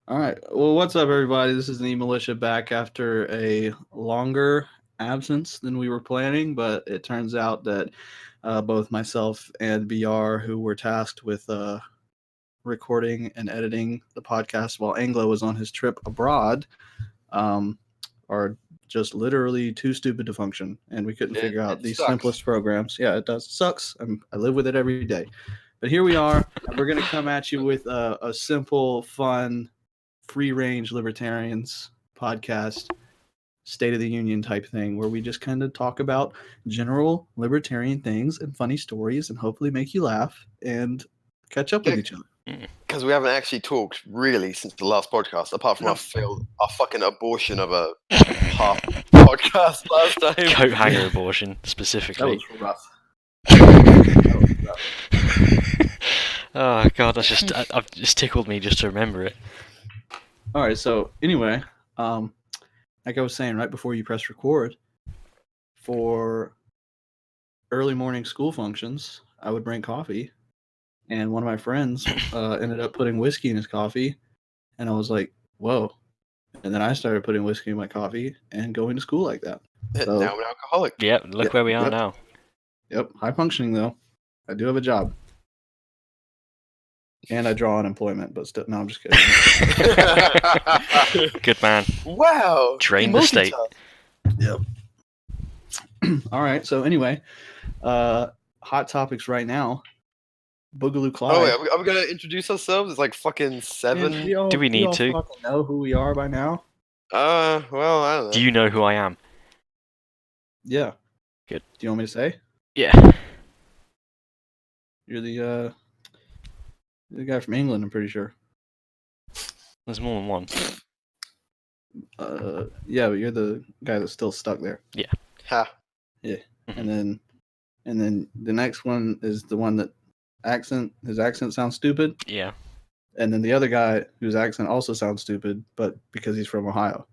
All right. Well, what's up, everybody? This is the eMilitia back after a longer absence than we were planning, but it turns out that both myself and BR, who were tasked with recording and editing the podcast while Anglo was on his trip abroad, are just literally too stupid to function, and we couldn't figure out the simplest programs. Yeah, it does. It sucks. I live with it every day. But here we are, and we're going to come at you with a simple, fun, free-range libertarians podcast, State of the Union type thing, where we just kind of talk about general libertarian things and funny stories and hopefully make you laugh and catch up with each other. Because we haven't actually talked really since the last podcast, apart from our fucking abortion of a half podcast last time. Coat hanger abortion, specifically. That was rough. Oh god, that's just tickled me just to remember it. All right, so anyway, like I was saying right before you press record, for early morning school functions, I would bring coffee, and one of my friends ended up putting whiskey in his coffee, and I was like, whoa. And then I started putting whiskey in my coffee and going to school like that. So, now I'm an alcoholic. Yep, look where we are now. Yep, high functioning though. I do have a job. And I draw unemployment, but still, no, I'm just kidding. Good man. Wow. Drain the state. Yep. All right, so anyway, hot topics right now. Boogaloo Clyde. Oh, wait, are we going to introduce ourselves? It's like fucking 7. Do we need to? Fucking know who we are by now? Well, I don't know. Do you know who I am? Yeah. Good. Do you want me to say? Yeah. You're the guy from England, I'm pretty sure. There's more than one. Yeah, but you're the guy that's still stuck there. Yeah. Ha. Yeah. Mm-hmm. And then the next one is the one that his accent sounds stupid. Yeah. And then the other guy whose accent also sounds stupid, but because he's from Ohio.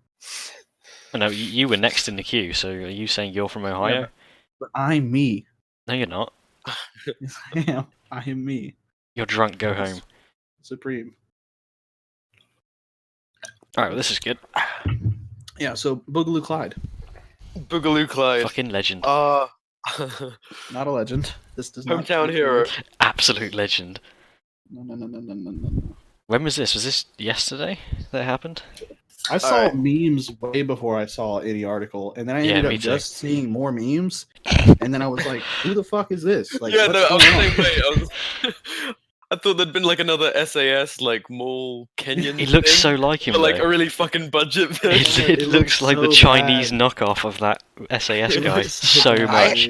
Oh, no, you were next in the queue, so are you saying you're from Ohio? Yeah, but I'm me. No, you're not. Yes, I am. I am me. You're drunk, go home. Supreme. Alright, well, this is good. Yeah, so Boogaloo Clyde. Boogaloo Clyde. Fucking legend. Not a legend. This does not. Hometown hero. Absolute legend. No. When was this? Was this yesterday that happened? I saw memes way before I saw any article, and then I ended up just seeing more memes, and then I was like, "Who the fuck is this?" Like, yeah, no, I was the same way. I thought there'd been like another SAS, like mall Kenyan. It looks so like him, but, like a really fucking budget version. It looks like so the Chinese knockoff of that SAS guy. So much.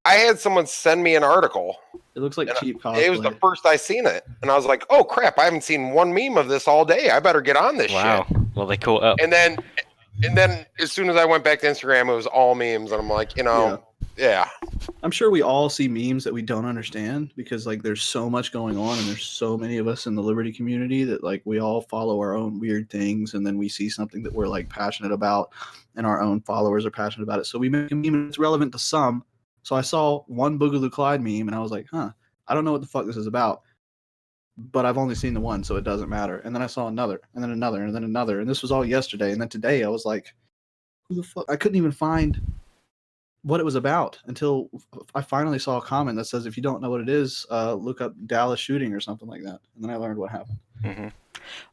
I had someone send me an article. It looks like cheap cosplay. It was the first I seen it, and I was like, "Oh crap! I haven't seen one meme of this all day. I better get on this shit." Wow. Well, they caught up. And then as soon as I went back to Instagram, it was all memes, and I'm like, yeah. I'm sure we all see memes that we don't understand because like there's so much going on, and there's so many of us in the Liberty community that like we all follow our own weird things, and then we see something that we're like passionate about, and our own followers are passionate about it. So we make a meme that's relevant to some. So I saw one Boogaloo Clyde meme, and I was like, I don't know what the fuck this is about. But I've only seen the one, so it doesn't matter. And then I saw another, and then another, and then another. And this was all yesterday. And then today I was like, who the fuck? I couldn't even find what it was about until I finally saw a comment that says, if you don't know what it is, look up Dallas shooting or something like that. And then I learned what happened. Mm-hmm.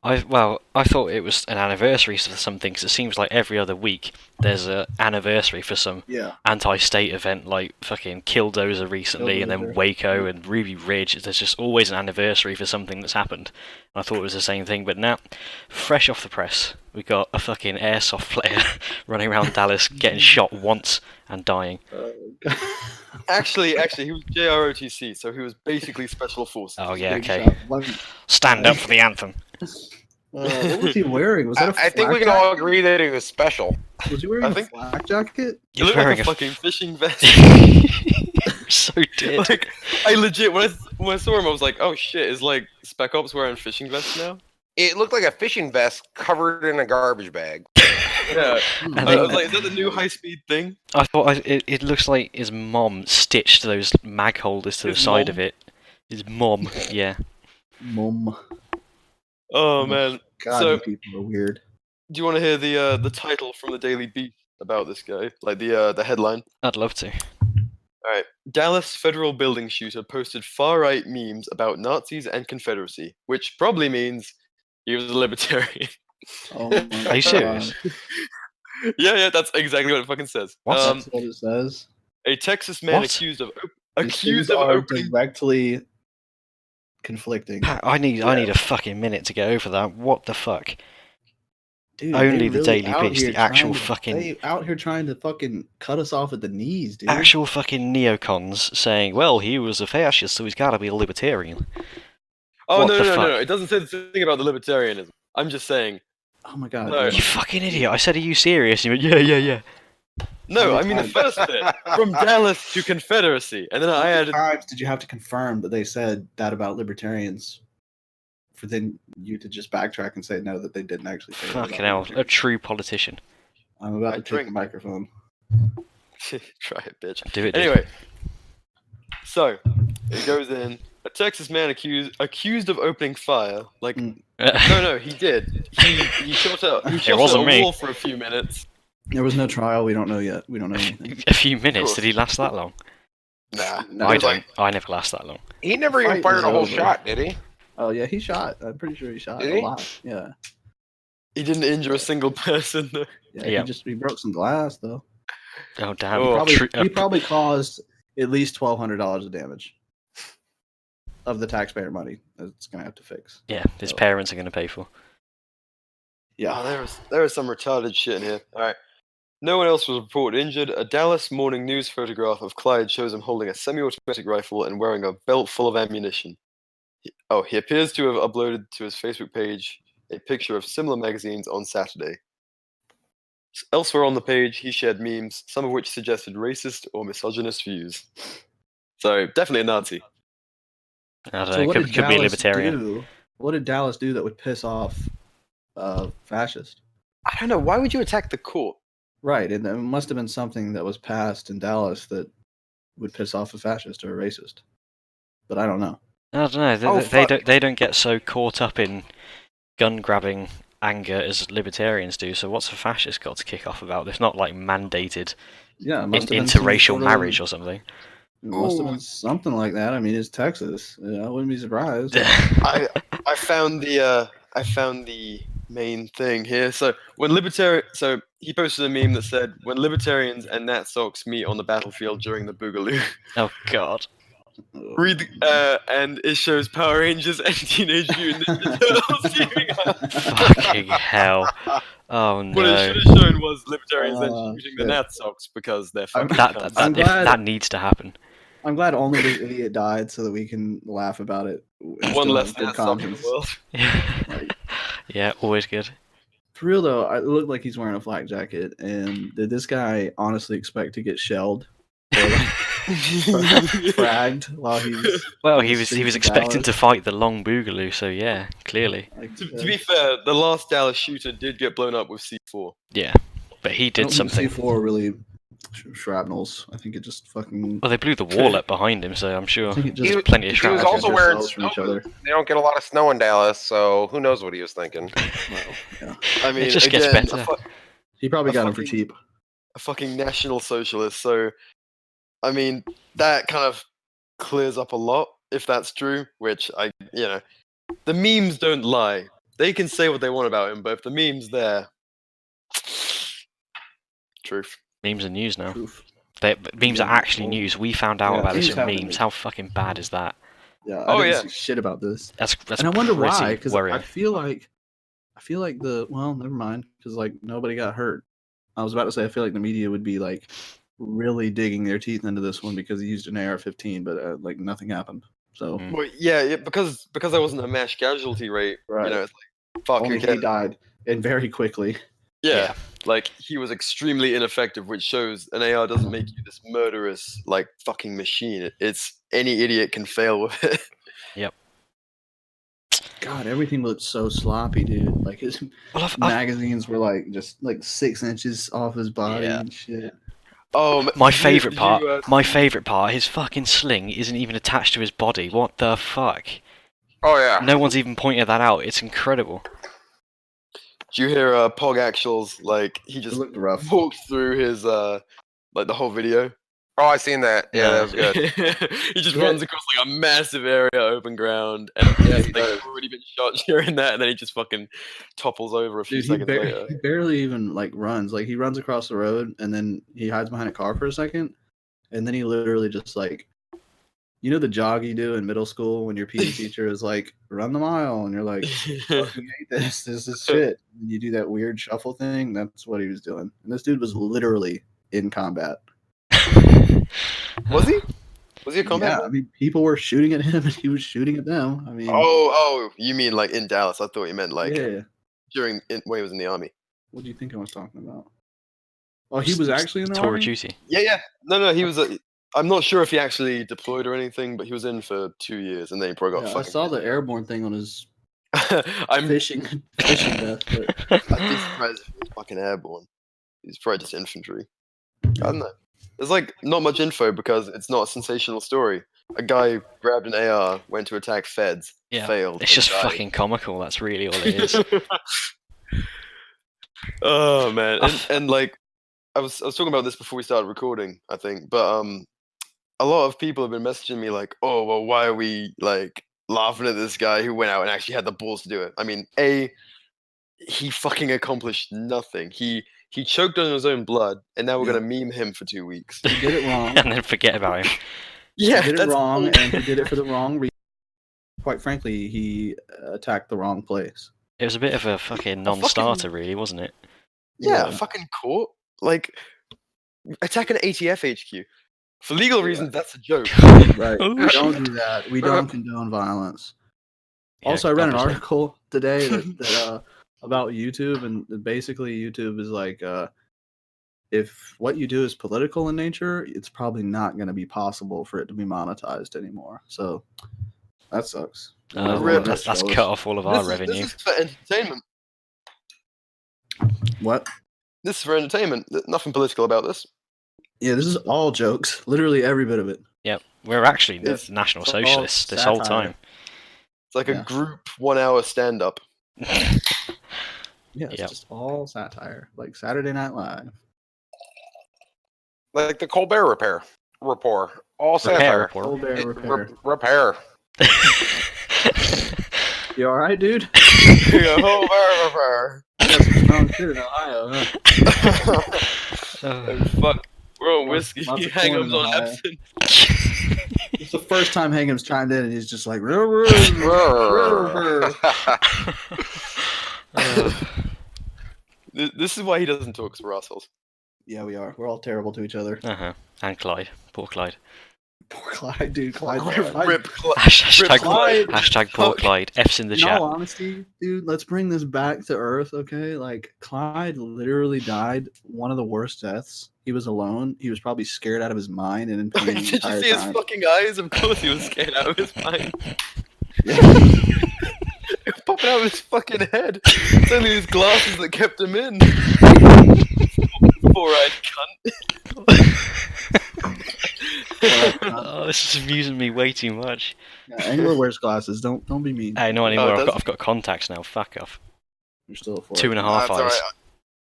I thought it was an anniversary for something, because it seems like every other week there's an anniversary for some anti-state event, like fucking Killdozer recently, and then Waco and Ruby Ridge. There's just always an anniversary for something that's happened. And I thought it was the same thing, but now, fresh off the press, we got a fucking airsoft player running around Dallas getting shot once and dying. Actually, he was JROTC, so he was basically Special Forces. Oh yeah, okay. Stand up for the anthem. What was he wearing? Was that a I think we can all agree that he was special. Was he wearing a flak jacket? He looked like a fucking fishing vest. So dead. Like, I legit, when I saw him, I was like, oh shit, is like Spec Ops wearing fishing vests now? It looked like a fishing vest covered in a garbage bag. Yeah. I was like, is that the new high-speed thing? I thought it looks like his mom stitched those mag holders to the side of it. His mom, yeah. Mom. Oh man. God, So, you people are weird. do you want to hear the title from the Daily Beast about this guy? Like the headline? I'd love to. Alright. Dallas federal building shooter posted far-right memes about Nazis and Confederacy, which probably means he was a libertarian. Oh my Are you serious? Yeah, that's exactly what it fucking says. What? That's what it says. A Texas man What? accused of These things are opening. directly conflicting. I need a fucking minute to get over that. What the fuck? Dude, Only they the really Daily out Beast, here the actual trying to- fucking They out here trying to fucking cut us off at the knees, dude. actual fucking neocons saying, well, he was a fascist, so he's got to be a libertarian. Oh What no, the no, no, fuck? no! It doesn't say the thing about the libertarianism. I'm just saying. Oh my god. No. dude. You fucking idiot! I said, are you serious? You went, yeah. No, How I many mean the times- first bit from Dallas to Confederacy, and then How I many added. times did you have to confirm that they said that about libertarians for then you to just backtrack and say no, that they didn't actually say that about Fucking hell, a libertarians? true politician. I'm about I to take drink. the microphone. Try it, bitch. Do it. Anyway, so it goes in. A Texas man accused of opening fire. Like, Mm. no, he did. He shot at wasn't a me. wall for a few minutes. There was no trial. We don't know yet. We don't know anything. A few minutes. course. Did he last that long? Nah, No, I it was don't. like- I never last that long. He never The even fight fired was a whole over. shot, did he? Oh yeah, he shot. I'm pretty sure he shot Did a he? lot. Yeah. he didn't injure a single person. Though. Yeah. Yeah. He broke some glass though. Oh damn! Oh. He probably caused at least $1,200 of damage of the taxpayer money that it's gonna have to fix. Yeah, his So, parents are going to pay for. Yeah. Oh, there was some retarded shit in here. All right. No one else was reported injured. A Dallas Morning News photograph of Clyde shows him holding a semi-automatic rifle and wearing a belt full of ammunition. He appears to have uploaded to his Facebook page a picture of similar magazines on Saturday. Elsewhere on the page, he shared memes, some of which suggested racist or misogynist views. So, definitely a Nazi. I don't So know. what Could did be a Dallas libertarian. do? What did Dallas do that would piss off fascists? I don't know. Why would you attack the court? Right, and it must have been something that was passed in Dallas that would piss off a fascist or a racist. But I don't know. I don't know. Oh, fuck. They don't get so caught up in gun grabbing anger as libertarians do. So what's a fascist got to kick off about? It's not like mandated Yeah, it must have been some interracial sort of- marriage or something. It must have Ooh. been something like that. I mean, it's Texas. I wouldn't be surprised. I found the main thing here. So so he posted a meme that said, "When libertarians and Nat Socks meet on the battlefield during the Boogaloo." Oh god. Read and it shows Power Rangers and Teenage Mutant Ninja Turtles teaming up. Fucking hell. Oh What it no. should have shown was libertarians then Oh, shooting the shit. Nat Socks because they're I'm- fucking That cunts. I'm glad- that needs to happen. I'm glad only this idiot died so that we can laugh about it. and One still less have good Nat Sock in the conscience. world. Yeah, always good. For real though, it looked like he's wearing a flak jacket. And did this guy honestly expect to get shelled or fragged while he was? Well, on he the was streets of expecting Dallas? to fight the long boogaloo, so yeah, clearly. Like, To be fair, the last Dallas shooter did get blown up with C4. Yeah. But he I did don't think something. C4 really shrapnels. I think it just fucking. Well, they blew the wall up behind him, so I'm sure I think it there's just plenty of he was shrapnel. also distracted wearing ourselves from each other. They don't get a lot of snow in Dallas, so who knows what he was thinking. Well, yeah. I mean, It just gets again, better. He probably A got him for fucking- cheap. a fucking national socialist. So, I mean, that kind of clears up a lot if that's true. Which the memes don't lie. They can say what they want about him, but if the meme's there, truth. Memes are news now. Proof. Memes are Yeah. actually news. We found out Yeah, about this memes in have been memes. news. How fucking bad is that? Yeah. I Oh, didn't yeah. see shit about this. That's And I wonder why, pretty because I worrying. feel like never mind, because like nobody got hurt. I was about to say I feel like the media would be like really digging their teeth into this one because he used an AR-15, but like nothing happened. So Mm. Well, yeah, because there wasn't a mass casualty rate. Right. It's like fuck. only Okay. he died, and very quickly. Yeah, like he was extremely ineffective, which shows an AR doesn't make you this murderous like fucking machine. It's any idiot can fail with it. God, everything looked so sloppy, dude. Like his Well, I've, magazines were like just like 6 inches off his body Yeah. and shit. Oh, my did you- favorite did part. you, My favorite part. His fucking sling isn't even attached to his body. What the fuck? Oh yeah. No one's even pointed that out. It's incredible. Did you hear Pog Actual's, like, he just looked rough. walked through his, like, the whole video? Oh, I seen that. Yeah, that was good. He just runs across, like, a massive area, open ground, and he's like, already been shot during that, and then he just fucking topples over a few seconds later. He barely even, like, runs. Like, he runs across the road, and then he hides behind a car for a second, and then he literally just, like, you know the jog you do in middle school when your PE teacher is like, run the mile, and you're like, I hate this. This is shit. And you do that weird shuffle thing. That's what he was doing. And this dude was literally in combat. Was he? Was he a combat? Yeah, I mean, people were shooting at him, and he was shooting at them. I mean, oh, you mean like in Dallas? I thought you meant like yeah. when he was in the army. What do you think I was talking about? Oh, he was actually in the Tour army? of duty. Yeah. No, he was. I'm not sure if he actually deployed or anything, but he was in for 2 years, and then he probably got I fucking. saw the airborne thing on his I'm fishing vest. But I'd be surprised if he was fucking airborne. He's probably just infantry. I don't know. There's like not much info because it's not a sensational story. A guy grabbed an AR, went to attack feds, failed. It's just died. fucking comical. That's really all it is. Oh man, and like I was talking about this before we started recording, I think, but a lot of people have been messaging me like, oh well, why are we like laughing at this guy who went out and actually had the balls to do it? I mean, he fucking accomplished nothing. He choked on his own blood, and now we're gonna meme him for 2 weeks. he did it wrong. And then forget about him. Yeah, he did it wrong, and he did it for the wrong reason. Quite frankly, he attacked the wrong place. It was a bit of a fucking non-starter, really, wasn't it? Yeah, fucking court. Like, attack an ATF HQ. For legal reasons, that's a joke. Right. We don't do that. We don't condone violence. Yeah, also, I read an obviously. article today that about YouTube, and basically YouTube is like, if what you do is political in nature, it's probably not going to be possible for it to be monetized anymore. So that sucks. That's cut off all of our revenue. This is for entertainment. What? This is for entertainment. Nothing political about this. Yeah, this is all jokes. Literally every bit of it. Yep, we're actually the Yes. National It's all Socialists this whole satire. time. It's like a group 1 hour stand up. Yeah, it's Yep. just all satire, like Saturday Night Live. Like the Colbert Report. All satire. Colbert repair. Repair. You all right, dude? Colbert repair. That's some strong shit in Ohio, huh? Oh, fuck. We're on whiskey. Lots of Hangum's corn in on Ohio. absinthe. It's the first time Hangham's chimed in, and he's just like, This is why he doesn't talk, because we're assholes. yeah, we are. We're all terrible to each other. And Clyde. Poor Clyde. Poor Clyde, dude. Clyde. Rip Clyde. Hashtag, Clyde. hashtag poor Fuck. Clyde. F's in the In chat. all honesty, dude, let's bring this back to earth, okay? Like, Clyde literally died one of the worst deaths. He was alone. He was probably scared out of his mind and in pain the Did you entire see his time. fucking eyes? Of course he was scared out of his mind. Yeah. It was popping out of his fucking head. It's only his glasses that kept him in. Four-eyed cunt. Oh, this is amusing me way too much. Yeah, Anglo wears glasses. Don't be mean. Hey, not anymore. does I've got contacts now. Fuck off. You're still a 4. 2.5 That's eyes. alright.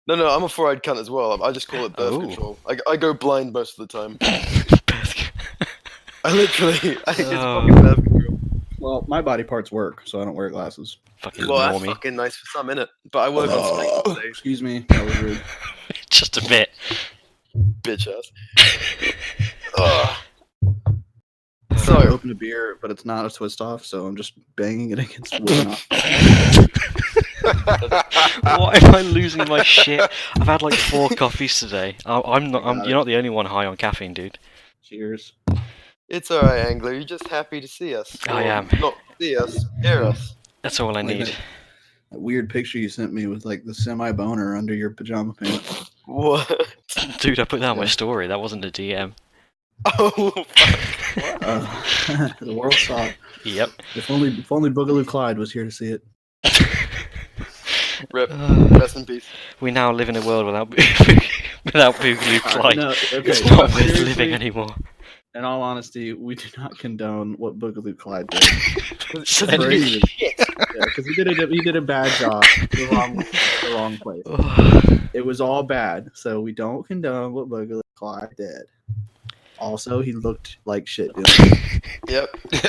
No, I'm a four-eyed cunt as well. I just call it birth Oh. control. I go blind most of the time. I literally, it's fucking birth control. Well, my body parts work, so I don't wear glasses. Fucking Well, that's normie. fucking nice for some, innit? But I work on something all day, Excuse me. That was rude. Just a bit. bitch ass. Ugh. So I So, opened a beer, but it's not a twist off, so I'm just banging it against wood. Why am I losing my shit? I've had like 4 coffees today. I'm not. Got it. You're not the only one high on caffeine, dude. Cheers. it's alright, Angler. You're just happy to see us. I Or am. Not see us, hear us. That's all I Like need. that weird picture you sent me with like the semi-boner under your pajama pants. What? Dude, I put that on my Yeah. story. That wasn't a DM. Oh, fuck. The world saw it. Yep. If only Boogaloo Clyde was here to see it. Rip. Uh, Rest in peace. we now live in a world without without Boogaloo Clyde. No, okay, It's not worth seriously, living anymore. in all honesty, we do not condone what Boogaloo Clyde did. Because Because he did a bad job. The wrong place. It was all bad. So we don't condone what Boogaloo Clyde did. Also, he looked like shit doing it. Yep. Get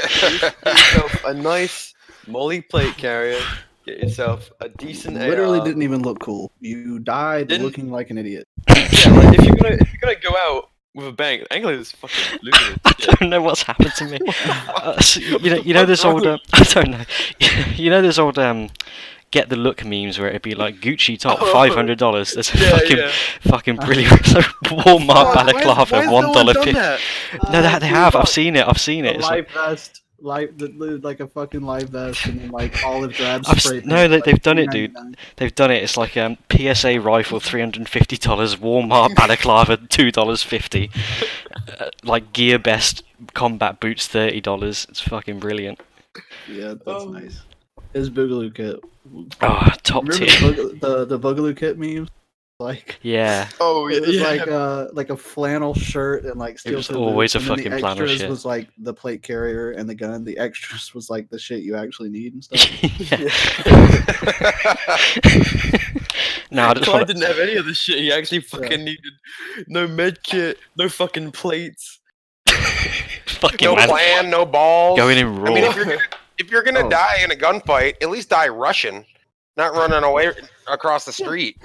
yourself a nice Molly plate carrier. Get yourself a decent Literally AR. didn't even look cool. You died looking like an idiot. Yeah, like if you're gonna go out with a bang, angling is fucking lucrative. I don't know what's happened to me. So, you know this old I don't know. You know this old get the look memes where it'd be like Gucci top $500. That's fucking brilliant. So Walmart balaclava $1.50. No, they have. I've seen it. A live vest, like a fucking live vest, and then like olive drab spray. No, they've done it, dude. They've done it. It's like PSA rifle $350, Walmart balaclava $2.50, like gear best combat boots $30. It's fucking brilliant. Yeah, that's nice. His Boogaloo kit. Oh, top tier. The Boogaloo kit memes? Like yeah. Oh yeah. It was like a flannel shirt and like steel. It was always a fucking flannel shit. The extras was like the plate carrier and the gun. The extras was like the shit you actually need and stuff. No, I didn't have any of the shit he actually fucking needed. No med kit, no fucking plates. Fucking no plan, no balls. Going in raw. I mean, if you're gonna die in a gunfight, at least die Russian, not running away across the street.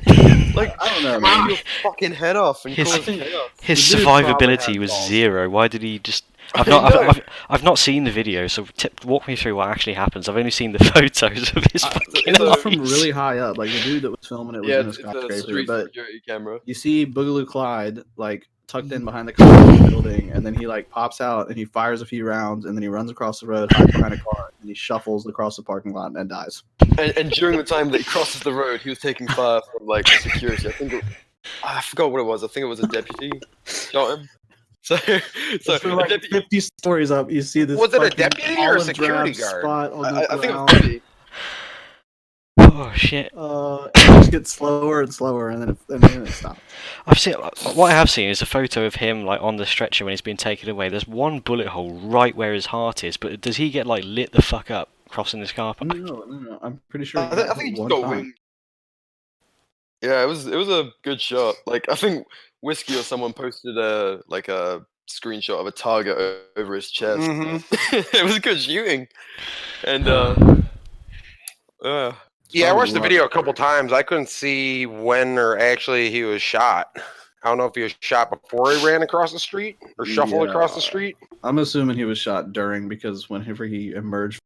Like I don't know, man. Your fucking head off and his chaos. survivability was zero. Why did he just? I've not seen the video, so walk me through what actually happens. I've only seen the photos of his fucking. It was from really high up, like the dude that was filming it was in a skyscraper. Street but security camera. You see Boogaloo Clyde like tucked in behind the car of the building, and then he like pops out and he fires a few rounds, and then he runs across the road, hides behind a car, and he shuffles across the parking lot and dies. And during the time that he crosses the road, he was taking fire from like security. I forgot what it was. I think it was a deputy shot him. So like 50 stories up, you see this. Was it a deputy or a security guard? Spot on I think it was deputy. Oh shit! It just gets slower and slower, and then it stops. What I have seen is a photo of him like on the stretcher when he's been taken away. There's one bullet hole right where his heart is, but does he get like lit the fuck up crossing this car park? No. I'm pretty sure. I think he just got winged. Yeah, it was a good shot. Like I think Whiskey or someone posted a screenshot of a target over his chest. Mm-hmm. It was good shooting, and yeah, I watched the video a couple times. I couldn't see when or actually he was shot. I don't know if he was shot before he ran across the street or shuffled across the street. I'm assuming he was shot during, because whenever he emerged,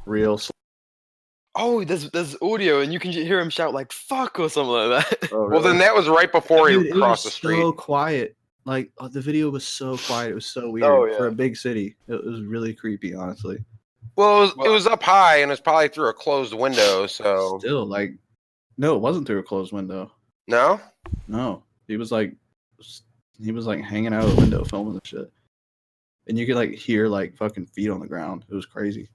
real. Oh, there's audio, and you can hear him shout like "fuck" or something like that. Oh, really? Well, then that was right before he crossed the street. So quiet. Like the video was so quiet. It was so weird for a big city. It was really creepy, honestly. Well, it was up high, and it's probably through a closed window. So still, like, no, it wasn't through a closed window. No, he was like hanging out of the window filming the shit, and you could like hear like fucking feet on the ground. It was crazy.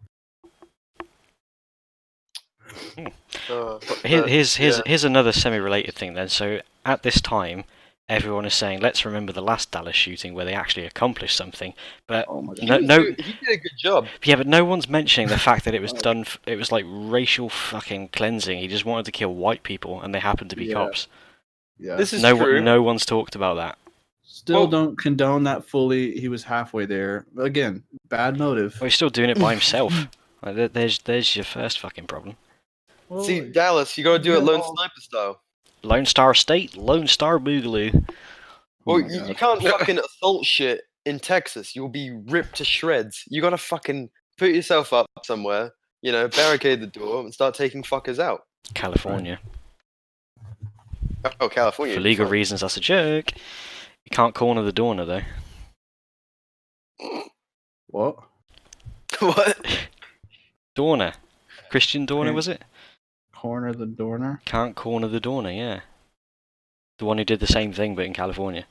Here's another semi-related thing then. So at this time, everyone is saying, let's remember the last Dallas shooting where they actually accomplished something. But he did a good job. Yeah, but no one's mentioning the fact that it was done. It was like racial fucking cleansing. He just wanted to kill white people, and they happened to be cops. Yeah, this is true. No one's talked about that. Still don't condone that fully. He was halfway there. Again, bad motive. Well, he's still doing it by himself. Like, there's your first fucking problem. Well, see, Dallas, you gotta do it Lone Sniper style. Lone Star State, Lone Star Boogaloo. Well, you can't fucking assault shit in Texas. You'll be ripped to shreds. You gotta fucking put yourself up somewhere, barricade the door and start taking fuckers out. California. Oh, California. For legal reasons, that's a joke. You can't corner the Dorner, though. What? What? Dorner. Christian Dorner, was it? Corner the Dorner? Can't corner the Dorner, yeah. The one who did the same thing, but in California.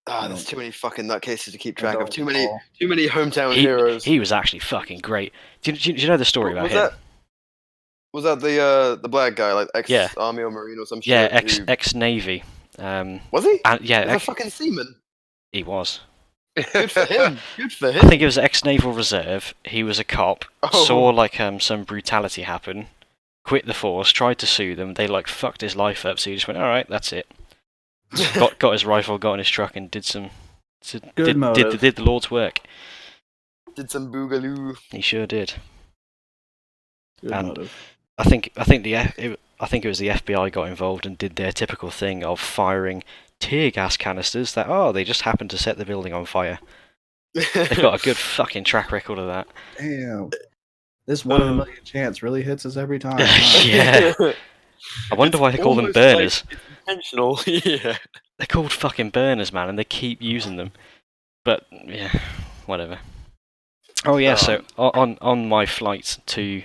Ah, there's too many fucking nutcases to keep track of. Too many hometown heroes. He was actually fucking great. Do you know the story about him? Was that the black guy, like ex-army or marine or some shit? Yeah, ex-navy. Was he? Yeah, a fucking seaman. He was. Good for him. Good for him. I think it was ex-naval reserve. He was a cop. Saw like some brutality happen. Quit the force. Tried to sue them. They like fucked his life up. So he just went, all right, that's it. got his rifle, got in his truck, and did the Lord's work. Did some boogaloo. He sure did. Good and motive. I think it was the FBI got involved and did their typical thing of firing tear gas canisters that they just happened to set the building on fire. They've got a good fucking track record of that. Damn. This 1 in a million chance really hits us every time. Yeah. I wonder why they call them burners. Like it's intentional. Yeah. They're called fucking burners, man, and they keep using them. But yeah, whatever. Oh yeah, so on my flight to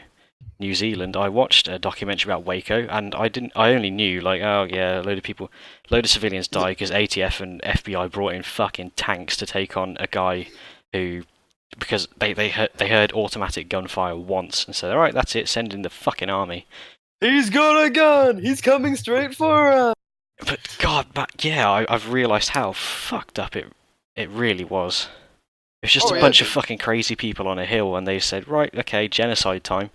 New Zealand, I watched a documentary about Waco, and I only knew like, oh yeah, a load of civilians died because ATF and FBI brought in fucking tanks to take on a guy who, because they heard automatic gunfire once and said, all right, that's it, send in the fucking army. He's got a gun. He's coming straight for us. But God, I've realised how fucked up it really was. It was just a bunch of fucking crazy people on a hill, and they said, right, okay, genocide time.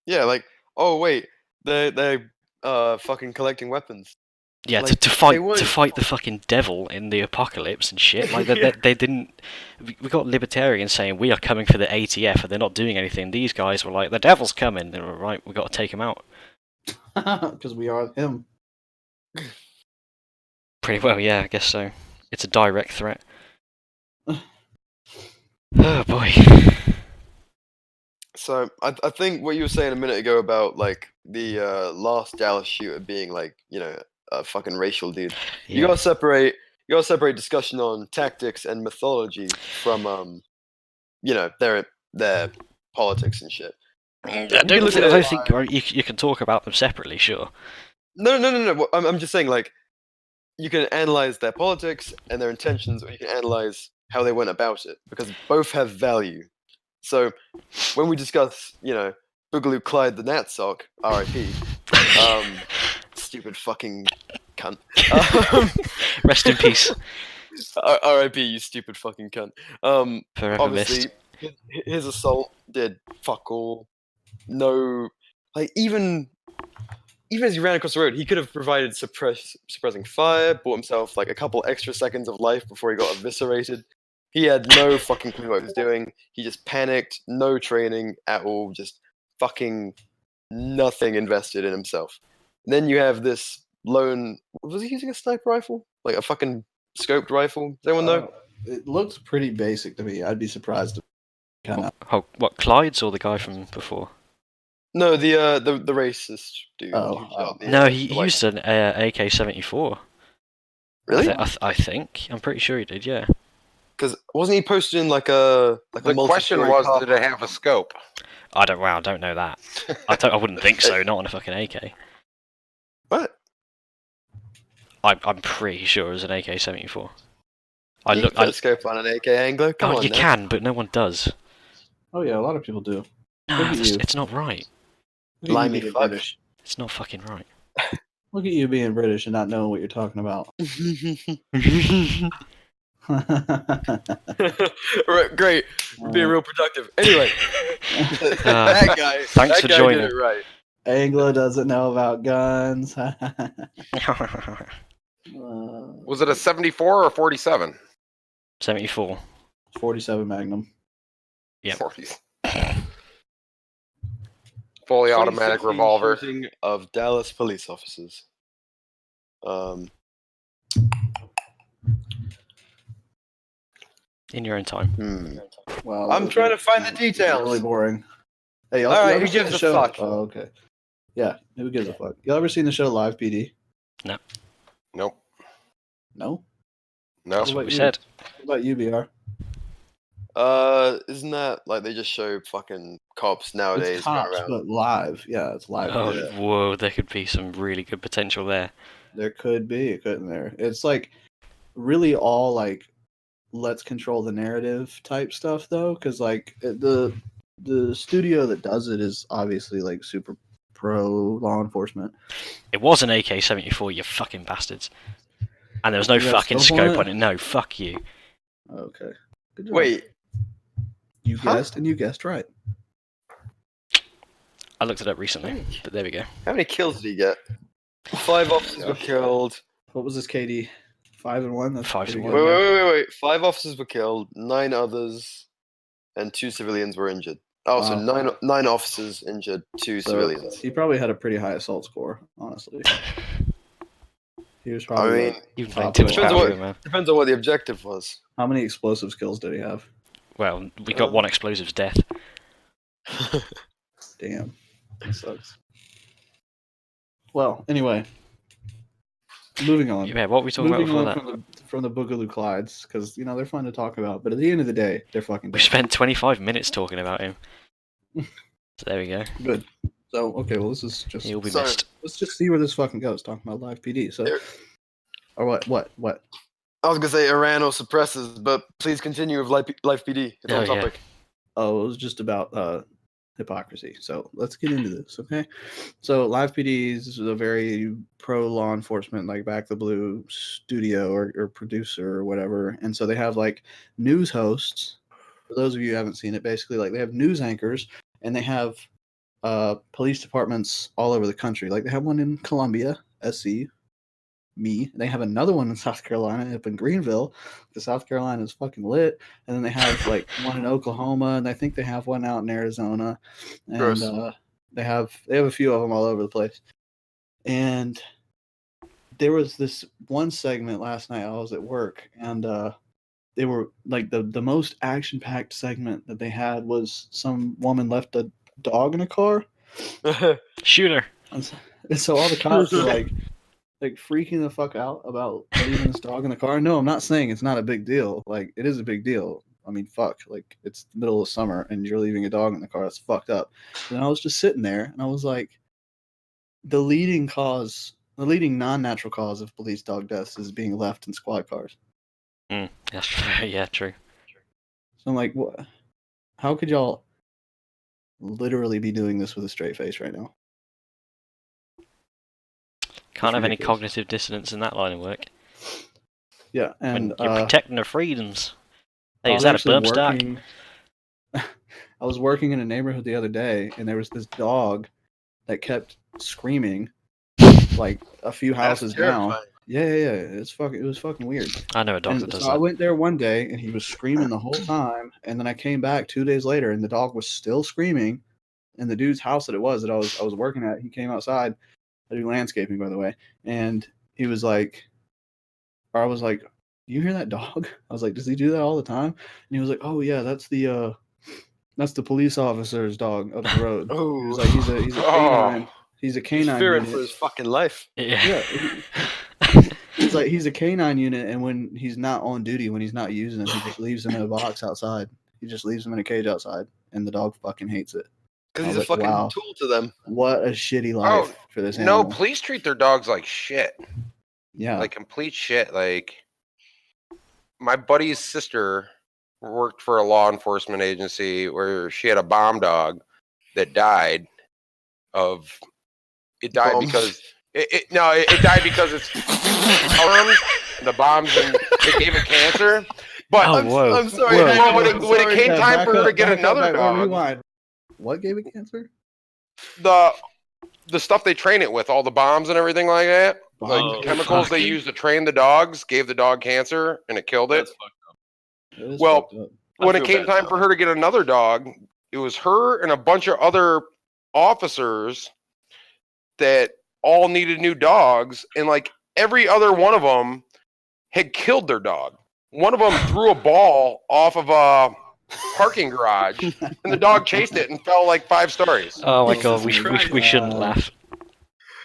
Yeah, like, oh wait, they're fucking collecting weapons. Yeah, like, to fight the fucking devil in the apocalypse and shit. Like they didn't. We got libertarians saying we are coming for the ATF, and they're not doing anything. These guys were like, the devil's coming. They were right. We got to take him out. Because we are him. Pretty well, yeah. I guess so. It's a direct threat. Oh boy. So I think what you were saying a minute ago about like the last Dallas shooter being like, you know, a fucking racial dude. Yeah. You gotta separate discussion on tactics and mythology from you know, their politics and shit. I don't think you can talk about them separately, sure. No. I'm just saying, like, you can analyze their politics and their intentions, or you can analyze how they went about it, because both have value. So when we discuss, you know, Boogaloo Clyde the Nat Sock, R.I.P. Stupid fucking cunt. Rest in peace. R.I.P. You stupid fucking cunt. Forever obviously, missed. His assault did fuck all. No, like even as he ran across the road, he could have provided suppressing fire, bought himself like a couple extra seconds of life before he got eviscerated. He had no fucking clue what he was doing. He just panicked, no training at all, just fucking nothing invested in himself. And then you have this lone. Was he using a sniper rifle? Like a fucking scoped rifle? Does anyone know? It looks pretty basic to me. I'd be surprised. What, Clyde's or the guy from before? No, the racist dude. No, he used an AK-74. Really? I think. I'm pretty sure he did, yeah. Because wasn't he posted in like a the question was, did it have a scope? I don't know that. I wouldn't think so. Not on a fucking AK. What? I'm pretty sure it was an AK-74. You can put a scope on an AK angler. Come on, you can, but no one does. Oh yeah, a lot of people do. No, it's not right. Limey fuck. It's not fucking right. Look at you being British and not knowing what you're talking about. Right, great. We're being real productive. Anyway, that guy. Thanks for joining. Did it right. Anglo doesn't know about guns. Was it a 74 or 47? 74. 47 Magnum. Yeah. 40s. Fully automatic revolver. Shooting of Dallas police officers. In your own time. Well, I'm trying to find the details. Really boring. Hey, all right, who gives a fuck? Oh, okay. Yeah, who gives a fuck? You ever seen the show Live PD? No. Nope. No? No. That's what we said. What about you, BR? Isn't that like they just show fucking cops nowadays It's cops, going around? but live. Yeah, it's live. Oh, Yeah. whoa, there could be some really good potential there. There could be, couldn't there? It's like really all like let's control the narrative type stuff though, because like the studio that does it is obviously like super pro law enforcement. It was an AK-74, you fucking bastards. And there was no You got fucking scope scope on on it. No, fuck you. Okay. Good job. Wait, You guessed, and you guessed right. I looked it up recently, but there we go. how many kills did he get? 5 officers were killed. What was this, KD? 5 and 1? That's 5 pretty and good. 1. Wait. 5 officers were killed, 9 others, and 2 civilians were injured. Oh, so Wow. 9 officers injured, 2 civilians. He probably had a pretty high assault score, honestly. He was probably. You've top played too much of the line. Battlefield, man. Depends on what the objective was. How many explosive skills did he have? Well, we got 1 explosive's death. Damn, that sucks. Well, anyway, moving on. Yeah, what were we talking about before that? From the Boogaloo Clydes, because they're fun to talk about, but at the end of the day, they're fucking. We spent 25 minutes talking about him. So there we go. Good. So okay, well this is just. He'll be missed. Let's just see where this fucking goes. Talking about live PD. So. Or what? I was gonna say Iran or suppressors, but please continue with Life PD. It's on topic. Yeah. Oh, it was just about hypocrisy. So let's get into this, okay? So Live PD is a very pro law enforcement, like Back the Blue studio or producer or whatever. And so they have like news hosts. For those of you who haven't seen it, basically like they have news anchors and they have police departments all over the country. Like they have one in Columbia, SC. They have another one in South Carolina up in Greenville because South Carolina is fucking lit, and then they have like one in Oklahoma, and I think they have one out in Arizona, and they have a few of them all over the place. And there was this one segment last night. I was at work, and they were like the most action-packed segment that they had was some woman left a dog in a car. Shoot her. And so all the cops were like freaking the fuck out about leaving this dog in the car. No, I'm not saying it's not a big deal. Like, it is a big deal. I mean, fuck. Like, it's the middle of summer and you're leaving a dog in the car. That's fucked up. And I was just sitting there and I was like, the leading non-natural cause of police dog deaths is being left in squad cars. That's yeah, true. So I'm like, what? How could y'all literally be doing this with a straight face right now? Can't have any cognitive dissonance in that line of work. Yeah, and when you're protecting their freedoms. Hey, is that a bump stock? I was working in a neighborhood the other day, and there was this dog that kept screaming, like a few houses down. Yeah. It was fucking weird. I know a dog that does that. I went there one day, and he was screaming the whole time, and then I came back 2 days later, and the dog was still screaming. And the dude's house that I was working at, he came outside. I do landscaping, by the way, and he was like, or I was like, "Do you hear that dog?" I was like, "Does he do that all the time?" And he was like, "Oh yeah, that's the police officer's dog up the road." Oh, he was like, "He's a canine. He's a canine. He's fearing unit. for his fucking life." Yeah. He's like, he's a canine unit, and when he's not on duty, when he's not using him, he just leaves him in a box outside. He just leaves him in a cage outside, and the dog fucking hates it. Because he's a fucking tool to them. What a shitty life for this No, animal. police treat their dogs like shit. Yeah. Like complete shit. Like, my buddy's sister worked for a law enforcement agency where she had a bomb dog that died of... It died Bombs. because... It died because it's armed, the bombs, and it gave it cancer. But I'm sorry. When it came time for her to get another dog... Rewind. What gave it cancer? The stuff they train it with, all the bombs and everything like that, like the chemicals they use to train the dogs, gave the dog cancer and it killed it. Well, when it came time for her to get another dog, it was her and a bunch of other officers that all needed new dogs, and like every other one of them had killed their dog. One of them threw a ball off of a parking garage, and the dog chased it and fell like 5 stories. Oh my god, we shouldn't laugh.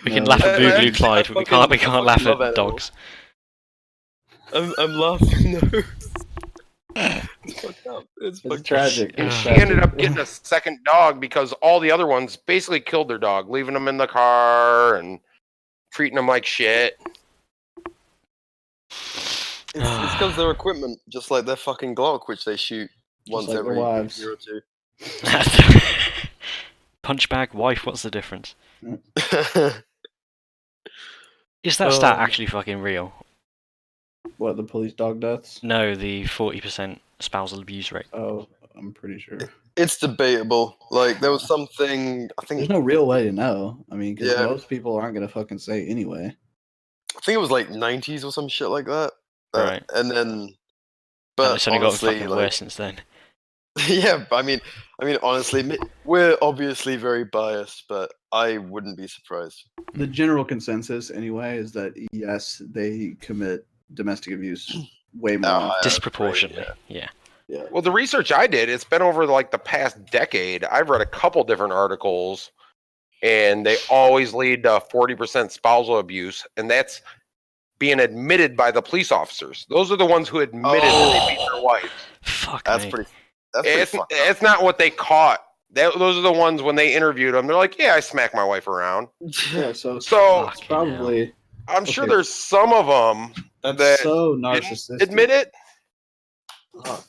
We can laugh at Boogaloo Clyde, but we can't laugh at dogs. I'm laughing though. It's fucked up. It's tragic. And she ended up getting a second dog because all the other ones basically killed their dog, leaving them in the car and treating them like shit. It's because their equipment, just like their fucking Glock, which they shoot once like every year or two. Punch bag, wife, what's the difference? Is that stat actually fucking real? What, the police dog deaths? No, the 40% spousal abuse rate. Oh, I'm pretty sure. It's debatable. Like, there was something, I think... There's no real way to know. I mean, because Yeah. most people aren't going to fucking say anyway. I think it was like 90s or some shit like that. Right. And then... But But it's only honestly, gotten fucking worse since then. Yeah, I mean, honestly, we're obviously very biased, but I wouldn't be surprised. The general consensus, anyway, is that yes, they commit domestic abuse way more. Disproportionately, yeah. Well, the research I did, it's been over like the past decade. I've read a couple different articles, and they always lead to 40% spousal abuse, and that's being admitted by the police officers. Those are the ones who admitted that they beat their wives. Fuck That's me. pretty. It's not what they caught. Those are the ones when they interviewed them. They're like, "Yeah, I smack my wife around." Yeah, so So it's probably. I'm sure there's some of them that so narcissistic. admit it. Oh,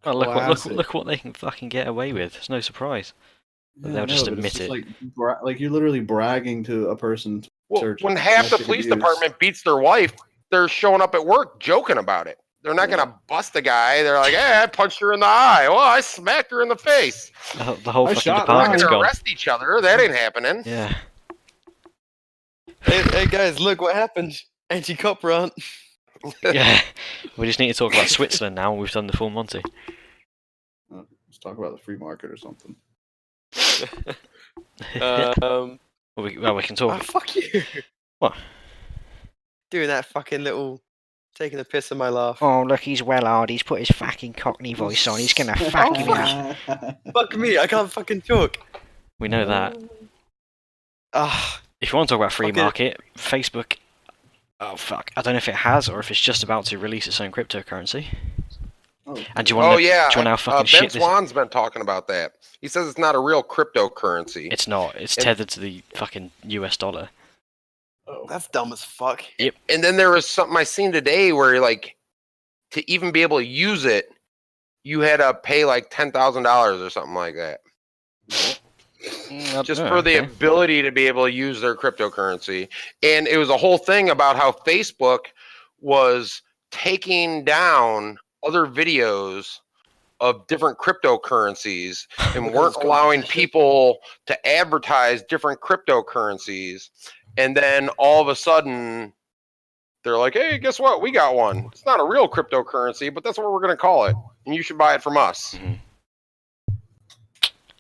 look what they can fucking get away with. It's no surprise. But they'll just admit it. Like you're literally bragging to a person. Well, when half the police department beats their wife, they're showing up at work joking about it. They're not going to bust a guy. They're like, "Hey, I punched her in the eye. Well, I smacked her in the face." The whole fucking We're department's going to gone. arrest each other. That ain't happening. Yeah. Hey guys, look what happened. Anti-cop rant. Yeah. We just need to talk about Switzerland now. We've done the full Monty. Let's talk about the free market or something. Well, we can talk. Oh, fuck you. What? Doing that fucking little... Taking a piss of my laugh. Oh, look, he's well-hard. He's put his fucking Cockney voice on. He's gonna fuck him out. Fuck me, I can't fucking talk. We know that. If you want to talk about free market, Facebook... Oh, fuck. I don't know if it has or if it's just about to release its own cryptocurrency. And do you want to know, do you want to know how fucking Ben shit Swan's been talking about that. He says it's not a real cryptocurrency. It's not. It's tethered to the fucking US dollar. Oh, that's dumb as fuck. Yep. And then there was something I seen today where, like, to even be able to use it, you had to pay like $10,000 or something like that. Just for the ability to be able to use their cryptocurrency. And it was a whole thing about how Facebook was taking down other videos of different cryptocurrencies and weren't allowing people to advertise different cryptocurrencies. And then all of a sudden, they're like, "Hey, guess what? We got one. It's not a real cryptocurrency, but that's what we're going to call it. And you should buy it from us." Mm-hmm.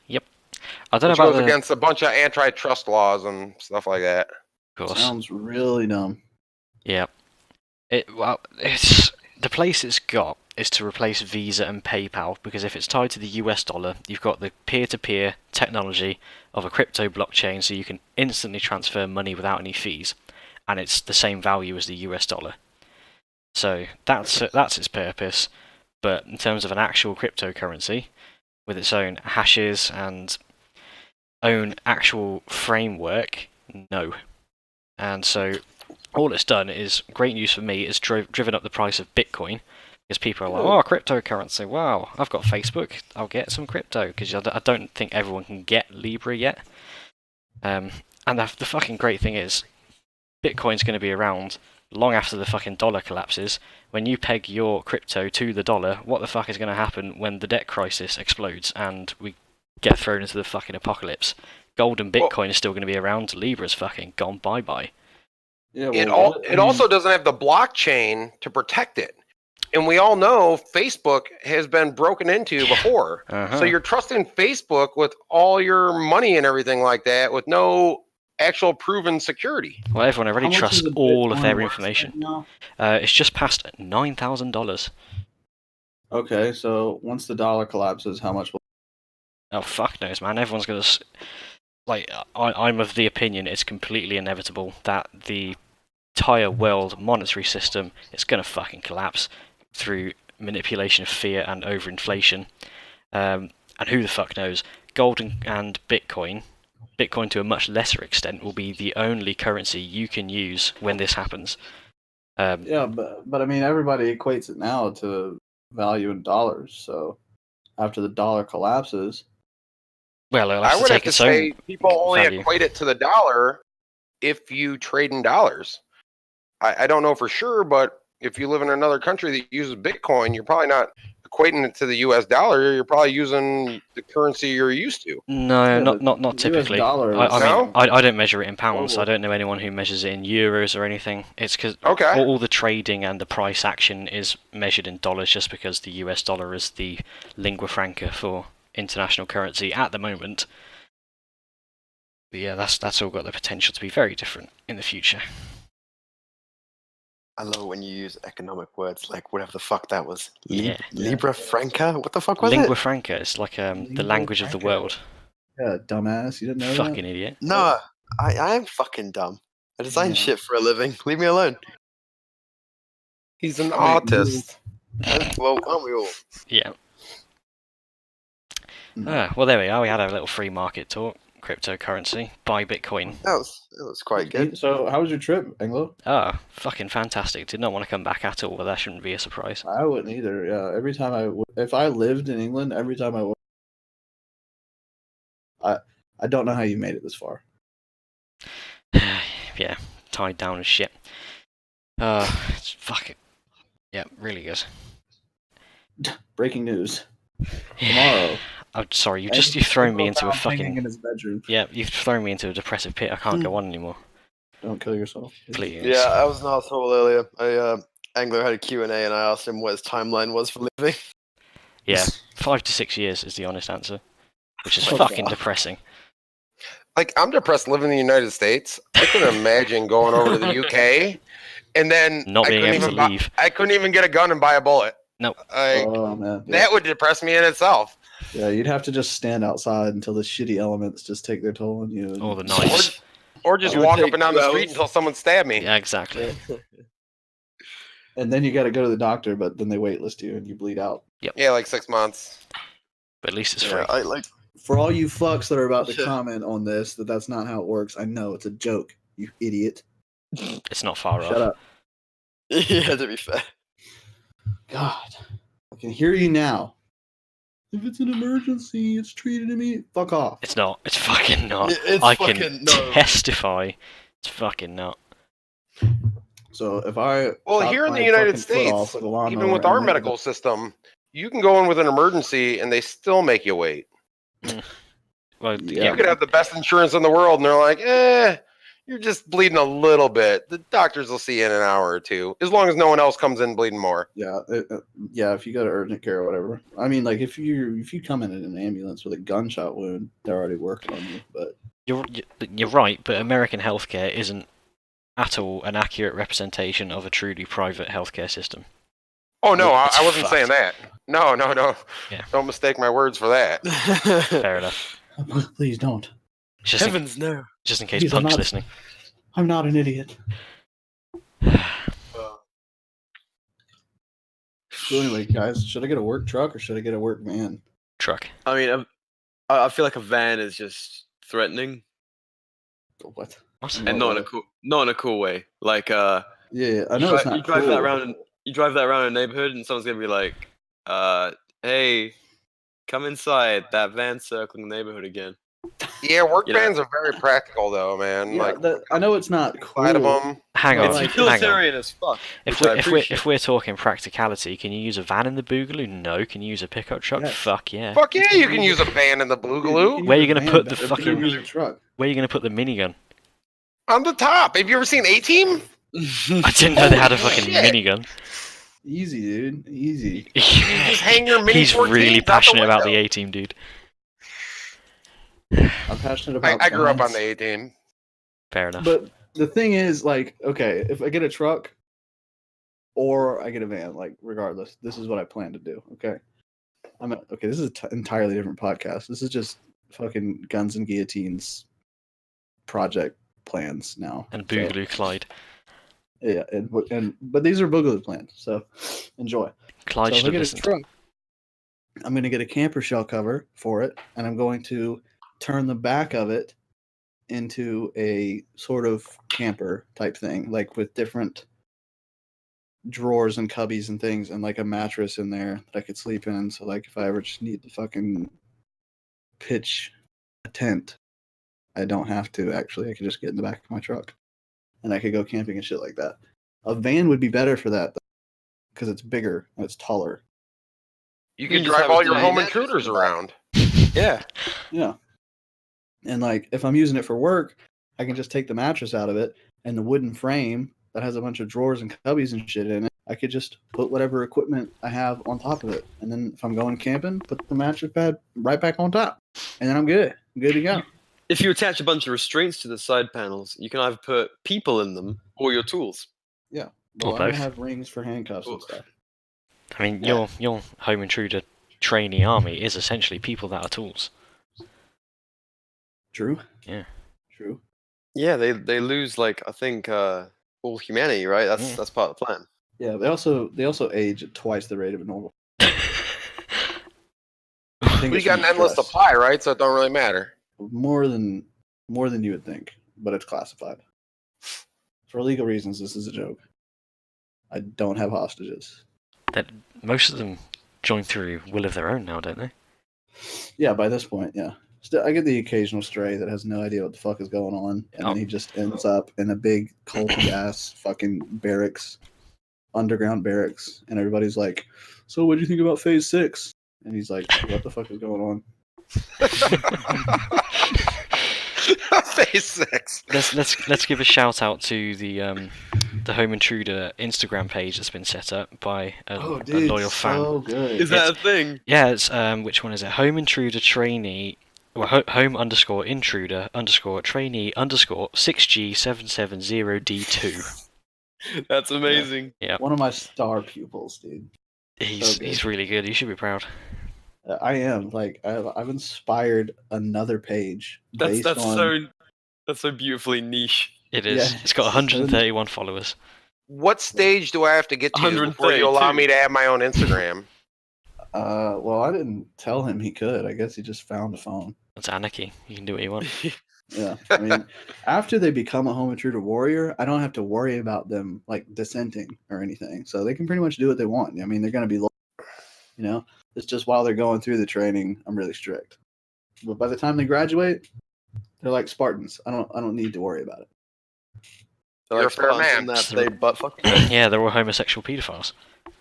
Yep. I don't know about goes against a bunch of antitrust laws and stuff like that. Of course. Sounds really dumb. Yeah. It's the place it's got is to replace Visa and PayPal, because if it's tied to the US dollar, you've got the peer-to-peer technology of a crypto blockchain, so you can instantly transfer money without any fees, and it's the same value as the US dollar. So that's its purpose. But in terms of an actual cryptocurrency, with its own hashes and own actual framework, no. And so all it's done is great news for me. It's driven up the price of Bitcoin. Because people are like, "Oh, cryptocurrency, wow, I've got Facebook, I'll get some crypto." Because I don't think everyone can get Libra yet. And the fucking great thing is, Bitcoin's going to be around long after the fucking dollar collapses. When you peg your crypto to the dollar, what the fuck is going to happen when the debt crisis explodes and we get thrown into the fucking apocalypse? Gold and Bitcoin is still going to be around. Libra's fucking gone bye-bye. Yeah, it also doesn't have the blockchain to protect it. And we all know Facebook has been broken into before. So you're trusting Facebook with all your money and everything like that with no actual proven security. Well, everyone already trusts all of their information. It's just past $9,000. Okay, so once the dollar collapses, how much will... Oh, fuck knows, man. Everyone's going to... Like, I'm of the opinion it's completely inevitable that the entire world monetary system is going to fucking collapse through manipulation of fear and overinflation. And who the fuck knows? Gold and Bitcoin to a much lesser extent, will be the only currency you can use when this happens. Yeah, but I mean, everybody equates it now to value in dollars. So after the dollar collapses... Well, I would have to say people only equate it to the dollar if you trade in dollars. I don't know for sure, but if you live in another country that uses Bitcoin, you're probably not equating it to the U.S. dollar. You're probably using the currency you're used to. No, not typically. I don't measure it in pounds. global. I don't know anyone who measures it in euros or anything. It's because Okay. all the trading and the price action is measured in dollars, just because the US dollar is the lingua franca for international currency at the moment. But yeah, that's all got the potential to be very different in the future. I love when you use economic words like whatever the fuck that was. Yeah. Libra Franca? What the fuck was Lingua it? franca is like the language of the world. Yeah, dumbass. You didn't know Fucking that? idiot. No, I am fucking dumb. I design shit for a living. Leave me alone. He's an autist. Well, aren't we all? Yeah. Well, there we are. We had a little free market talk. Cryptocurrency. Buy Bitcoin. That was quite good. So, how was your trip, Anglo? Oh, fucking fantastic. Did not want to come back at all, but that shouldn't be a surprise. I wouldn't either. Yeah, every time if I lived in England, every time I don't know how you made it this far. Yeah, tied down as shit. It's fucking... Yeah, really good. Breaking news. Tomorrow. I'm sorry, you've thrown me into a fucking... in his bedroom. Yeah, you've thrown me into a depressive pit. I can't go on anymore. Don't kill yourself. Please. Yeah, I was an asshole earlier. Anglo had a Q&A and I asked him what his timeline was for living. Yeah, 5 to 6 years is the honest answer. Which is fucking depressing. Like, I'm depressed living in the United States. I couldn't imagine going over to the UK and then not being able to leave. I couldn't even get a gun and buy a bullet. No. Oh, man. Yeah. That would depress me in itself. Yeah, you'd have to just stand outside until the shitty elements just take their toll on you. Or the knives. Or just walk up and down the street until someone stabbed me. Yeah, exactly. And then you got to go to the doctor, but then they waitlist you and you bleed out. Yep. Yeah, like 6 months. But at least it's free. For all you fucks that are about to comment on this, that's not how it works. I know, it's a joke, you idiot. It's not far off. Shut up. Yeah, to be fair. God, I can hear you now. If it's an emergency, it's treated immediately. Fuck off. It's not. It's fucking not. I can testify. It's fucking not. So if I... Well, here in the United States, even with our medical system, you can go in with an emergency and they still make you wait. Well, yeah. You could have the best insurance in the world and they're like, you're just bleeding a little bit. The doctors will see you in an hour or two, as long as no one else comes in bleeding more. Yeah, if you go to urgent care or whatever. I mean, like, if you come in an ambulance with a gunshot wound, they're already working on you. But you're right, but American healthcare isn't at all an accurate representation of a truly private healthcare system. Oh, no, I wasn't saying that. No. Yeah. Don't mistake my words for that. Fair enough. Please don't. Heavens, no. Just in case Punk's listening. I'm not an idiot. So anyway, guys, should I get a work truck or should I get a work van? Truck. I mean, I feel like a van is just threatening. What? And not in a cool way. Like, yeah, I know it's not you drive cool. that around. You drive that around a neighborhood, and someone's gonna be like, "Hey, come inside. That van's circling the neighborhood again." Yeah, work vans are very practical, though, man. Yeah, I know it's not cool. Of them. Hang on, it's utilitarian as fuck. If we're talking practicality, can you use a van in the Boogaloo? No. Can you use a pickup truck? Yes. Fuck yeah. Fuck yeah, you can use a van in the Boogaloo. Where are you gonna put the fucking truck? Where are you gonna put the minigun? On the top. Have you ever seen A-Team? I didn't know they had a fucking minigun. Easy, dude. Easy. Just hang your mini. He's really passionate about the A-Team, dude. I'm passionate about. I grew up on the A-Team. Fair enough. But the thing is, like, okay, if I get a truck or I get a van, like, regardless, this is what I plan to do. Okay, this is an entirely different podcast. This is just fucking Guns and Guillotines project plans now. And Boogaloo Clyde. Yeah, but these are Boogaloo plans, so enjoy. Clyde should have listened. I'm going to get a camper shell cover for it, and I'm going to turn the back of it into a sort of camper type thing, like with different drawers and cubbies and things, and like a mattress in there that I could sleep in. So like if I ever just need to fucking pitch a tent, I don't have to actually. I could just get in the back of my truck and I could go camping and shit like that. A van would be better for that, because it's bigger and it's taller. You can drive all your home intruders around. Yeah. Yeah. And like, if I'm using it for work, I can just take the mattress out of it and the wooden frame that has a bunch of drawers and cubbies and shit in it. I could just put whatever equipment I have on top of it. And then if I'm going camping, put the mattress pad right back on top. And then I'm good. I'm good to go. If you attach a bunch of restraints to the side panels, you can either put people in them or your tools. Yeah. Well, I'm going to have rings for handcuffs and stuff. I mean, your home intruder trainee army is essentially people that are tools. True. Yeah. True. Yeah, they lose, like, I think all humanity, right? That's part of the plan. Yeah, they also age at twice the rate of a normal. We got an endless supply, right? So it don't really matter. More than you would think, but it's classified. For legal reasons, this is a joke. I don't have hostages. That most of them join through will of their own now, don't they? Yeah, by this point, yeah. Still, I get the occasional stray that has no idea what the fuck is going on, and then he just ends up in a big culty ass fucking barracks, underground barracks, and everybody's like, "So, what do you think about Phase 6?" And he's like, "What the fuck is going on?" Phase 6. Let's give a shout out to the Home Intruder Instagram page that's been set up by a loyal fan. So good. Is that a thing? Yeah, it's which one is it? Home Intruder Trainee. Well, home_intruder_trainee_6G770D2. That's amazing. Yeah. One of my star pupils, dude. He's really good. You should be proud. I am. Like, I've inspired another page. That's so beautifully niche. It is. Yeah. It's got 131 followers. What stage do I have to get to before you allow me to have my own Instagram? Well, I didn't tell him he could. I guess he just found a phone. That's anarchy. You can do what you want. Yeah, I mean, after they become a home intruder warrior, I don't have to worry about them like dissenting or anything. So they can pretty much do what they want. I mean, they're going to be, it's just while they're going through the training, I'm really strict. But by the time they graduate, they're like Spartans. I don't need to worry about it. They're You're like a fair Spartans man. in that they butt fuck. Yeah, they're all homosexual pedophiles.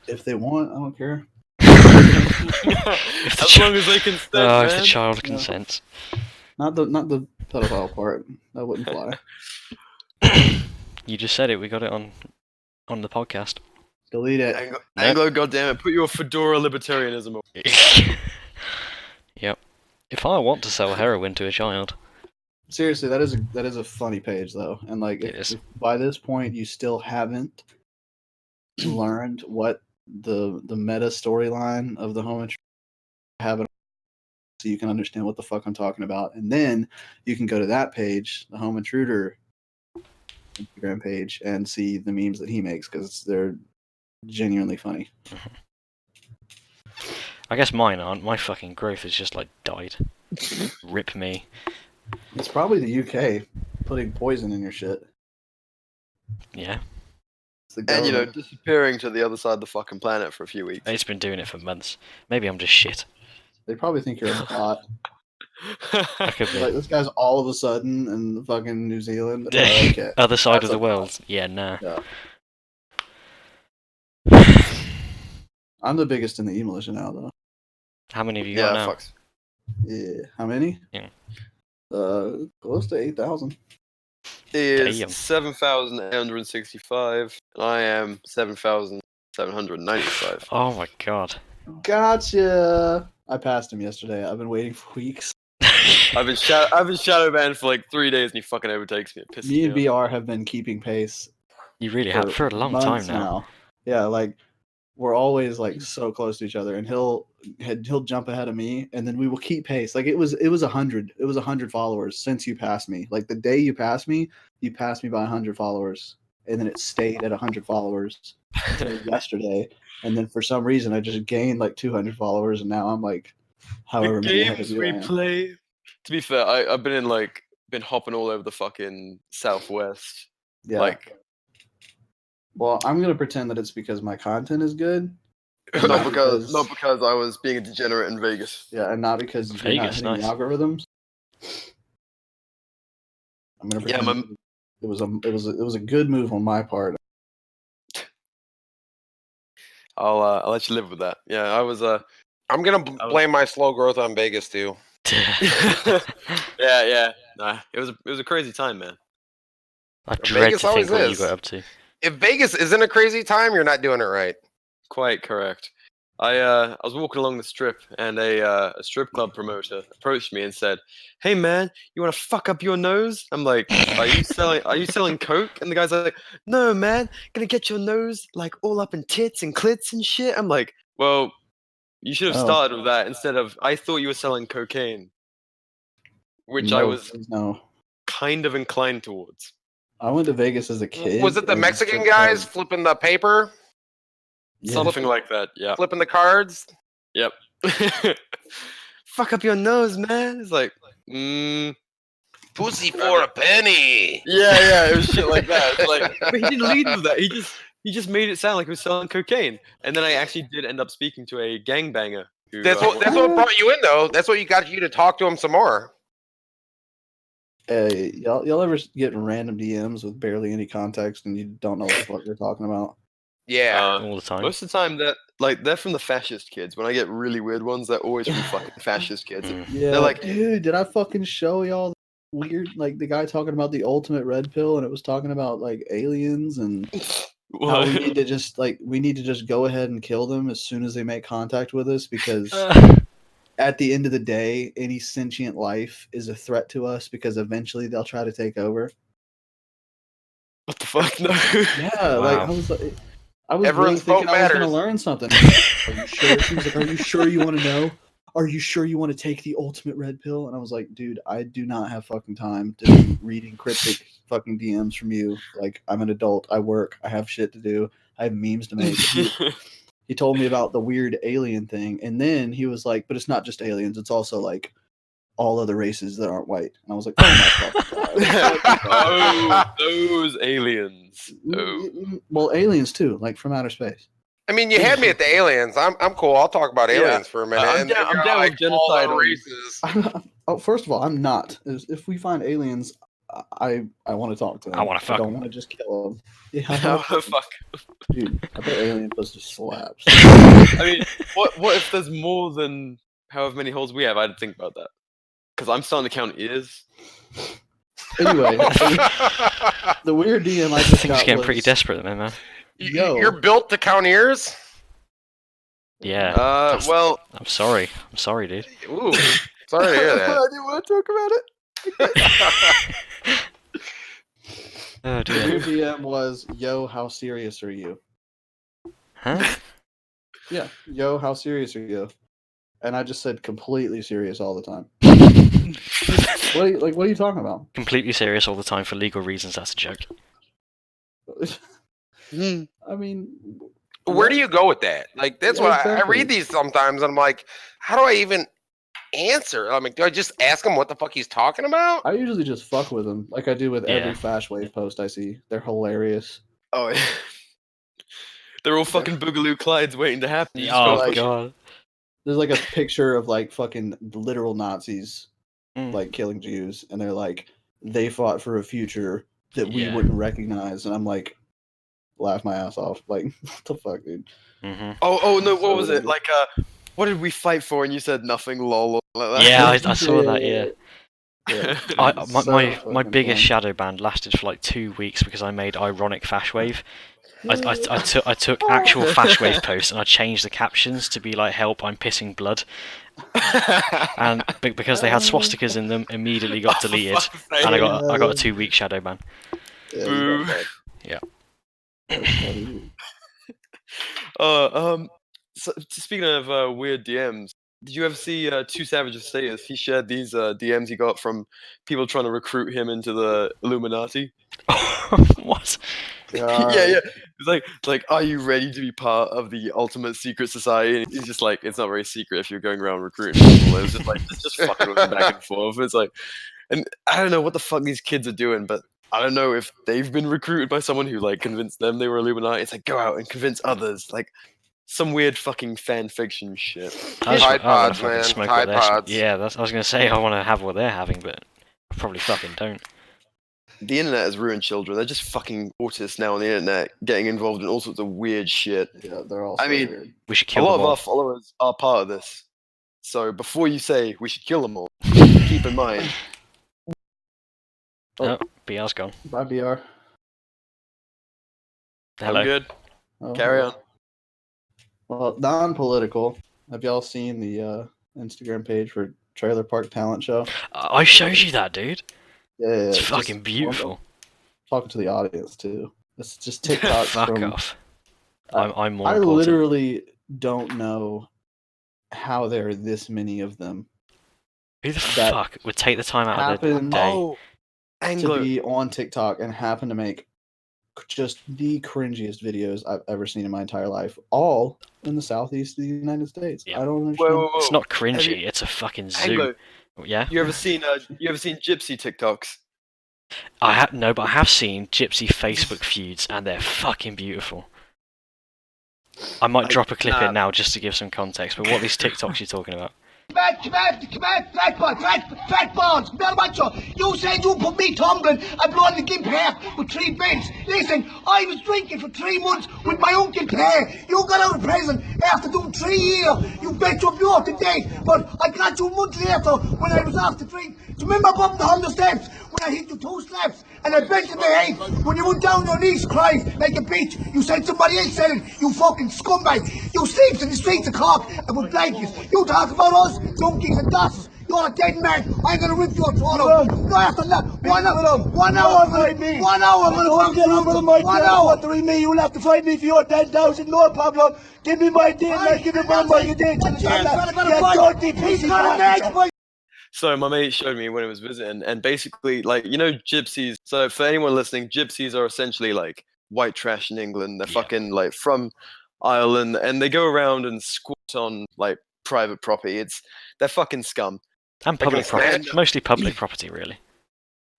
If they want, I don't care. As long as they consent, man. If the child consents. Not the pedophile part. That wouldn't fly. You just said it. We got it on the podcast. Delete it. Anglo, goddammit, put your fedora libertarianism over. Yep. If I want to sell heroin to a child. Seriously, that is a funny page though, and like if by this point you still haven't learned what the meta storyline of the home intruder have it, so you can understand what the fuck I'm talking about, and then you can go to that page, the home intruder Instagram page, and see the memes that he makes because they're genuinely funny. I guess mine aren't. My fucking growth has just like died. Rip me. It's probably the UK putting poison in your shit. Yeah. And disappearing to the other side of the fucking planet for a few weeks. It's been doing it for months. Maybe I'm just shit. They probably think you're a bot. I could be. Like, this guy's all of a sudden in fucking New Zealand. Okay. Other side of the world. Yeah, nah. Yeah. I'm the biggest in the eMilitia now, though. How many of you got now? Fucks. Yeah. How many? Yeah. Close to 8,000. Is 7,865, and I am 7,795. Oh my god. Gotcha. I passed him yesterday. I've been waiting for weeks. I've been shadow banned for like 3 days, and he fucking overtakes me. It pisses Me and me off. BR have been keeping pace. You really have for a long time now. Yeah, like we're always like so close to each other, and he'll jump ahead of me, and then we will keep pace. Like it was 100. It was 100 followers since you passed me. Like the day you passed me by 100 followers, and then it stayed at 100 followers until yesterday. And then for some reason, I just gained like 200 followers, and now I'm like, however many games we play. To be fair, I've been hopping all over the fucking Southwest. Yeah. Like, well, I'm gonna pretend that it's because my content is good. not because I was being a degenerate in Vegas. Yeah, and not because you're not hitting the algorithms. I'm gonna pretend it was a good move on my part. I'll let you live with that. Yeah, I was I'm gonna blame my slow growth on Vegas too. yeah. Nah, it was a crazy time, man. I dread to think what you got up to. If Vegas isn't a crazy time, you're not doing it right. Quite correct. I was walking along the strip, and a strip club promoter approached me and said, "Hey man, you want to fuck up your nose?" I'm like, "Are you selling coke?" And the guy's like, "No man, gonna get your nose like all up in tits and clits and shit." I'm like, "Well, you should have started with that instead of. I thought you were selling cocaine, which I was kind of inclined towards." I went to Vegas as a kid. Was it the Mexican guys flipping the paper? Yeah. Something like that, yeah. Flipping the cards? Yep. Fuck up your nose, man. It's like, pussy for a penny. Yeah, it was shit like that. It's like, but he didn't lead with that. He just made it sound like he was selling cocaine. And then I actually did end up speaking to a gangbanger. That's what brought you in, though. That's what got you to talk to him some more. Y'all ever get random DMs with barely any context and you don't know what the fuck they're talking about? Yeah, all the time. Most of the time, they're from the fascist kids. When I get really weird ones, they're always from fucking fascist kids. Yeah, they're like, dude, did I fucking show y'all weird? Like the guy talking about the ultimate red pill, and it was talking about like aliens and how we need to just go ahead and kill them as soon as they make contact with us because at the end of the day, any sentient life is a threat to us because eventually they'll try to take over. What the fuck? No. Yeah, like I was really thinking I was going to learn something. Are you sure? He was like, "Are you sure you want to know? Are you sure you want to take the ultimate red pill?" And I was like, "Dude, I do not have fucking time to be reading cryptic fucking DMs from you. Like, I'm an adult. I work. I have shit to do. I have memes to make." He told me about the weird alien thing, and then he was like, "But it's not just aliens. It's also like all other races that aren't white." And I was like, "Oh my fucking god!" Those aliens. Well, aliens too, like from outer space. I mean, you had me at the aliens. I'm cool. I'll talk about aliens for a minute. I'm down with genocide races. First of all, I'm not. If we find aliens, I want to talk to them. I want to fuck. I don't want to just kill them. Yeah, I want to fuck. Dude, I bet alien pussy slaps. I mean, what if there's more than however many holes we have? I'd think about that. Because I'm starting to count ears. Anyway, the weird DM I just got getting pretty desperate, man. You're built to count ears? Yeah. Well, I'm sorry, dude. Ooh, sorry to hear that. I didn't want to talk about it. Oh dear. Your DM was, "Yo, how serious are you?" Huh? Yeah. "Yo, how serious are you?" And I just said completely serious all the time. What are you talking about? Completely serious all the time for legal reasons. That's a joke. I mean, where do you go with that? Like, that's what I read these sometimes, and I'm like, how do I even answer? I mean, do I just ask him what the fuck he's talking about? I usually just fuck with him, like I do with every Flash Wave post I see. They're hilarious. Oh, yeah. They're all fucking Boogaloo Clydes waiting to happen. Oh, God. There's like a picture of like fucking literal Nazis like killing Jews, and they're like, they fought for a future that we wouldn't recognize, and I'm like, laugh my ass off. Like, what the fuck, dude? Mm-hmm. Oh no, what was it? Like, what did we fight for? And you said nothing, lol. Like that. Yeah, I saw that. Yeah. My biggest shadow ban lasted for like 2 weeks because I made ironic Fashwave. I took actual Fashwave posts and I changed the captions to be like, "Help, I'm pissing blood," and because they had swastikas in them, immediately got deleted, and I got a 2 week shadow ban. Yeah. So, speaking of weird DMs, did you ever see Two Savage's status? He shared these DMs he got from people trying to recruit him into the Illuminati. What? Yeah. It's like, are you ready to be part of the ultimate secret society? And he's just like, it's not very secret if you're going around recruiting people. It was just like, it's just fucking with them back and forth. It's like, and I don't know what the fuck these kids are doing, but I don't know if they've been recruited by someone who like convinced them they were Illuminati. It's like, go out and convince others. Like some weird fucking fan fiction shit. Tide Pods, man. Tide Pods. Yeah, I was gonna say I want to have what they're having, but I probably fucking don't. the internet has ruined children. They're just fucking autists now on the internet, getting involved in all sorts of weird shit. Yeah, they're all so weird. We should kill a lot them of all. our followers are part of this. So before you say we should kill them all, keep in mind. Oh, BR's gone. Bye, BR. Hello. I'm good. Oh, Carry on. Well, non-political. Have y'all seen the Instagram page for Trailer Park Talent Show? I showed you that, dude. Yeah, It's fucking beautiful. Talking to the audience too. It's just TikToks Fuck from. off. I'm more I important. literally don't know how there are this many of them. Who the fuck would take the time out of their day to be on TikTok and happen to make just the cringiest videos I've ever seen in my entire life, all in the southeast of the United States? Yeah. I don't understand. Whoa. It's not cringy. It's a fucking zoo. Anglo, Yeah. you ever seen Gypsy TikToks? No, but I have seen Gypsy Facebook feuds, and they're fucking beautiful. I might drop a clip in now just to give some context. But what are these TikToks you talking about? Fat balls, not macho. You said you put me tumbling and blowing the gimp hair with 3 beds. Listen, I was drinking for 3 months with my uncle Claire. You got out of prison after doing 3 years. You bet you'll be up to date. But I got you a month later when I was off the drink. Do you remember up the 100 steps when I hit you 2 slaps and I bent in the head? When you went down your knees crying like a bitch, you said somebody else said it. You fucking scumbag. You sleep in the streets of Cork and with blankets. You talk about us, donkeys and dosses. You're a dead man. I'm gonna rip your throat out. No, after that, 1 hour. 1 hour. 1 hour. I'm gonna get over the mic. 1 hour. Me, you'll have to fight me for your 10,000. No problem. Give me my deal. I'll give you my deal. So my mate showed me when he was visiting, and basically, like, you know, gypsies. So for anyone listening, gypsies are essentially like white trash in England. They're fucking like from Ireland, and they go around and squat on like private property. They're fucking scum. And public property. Mostly public property, really.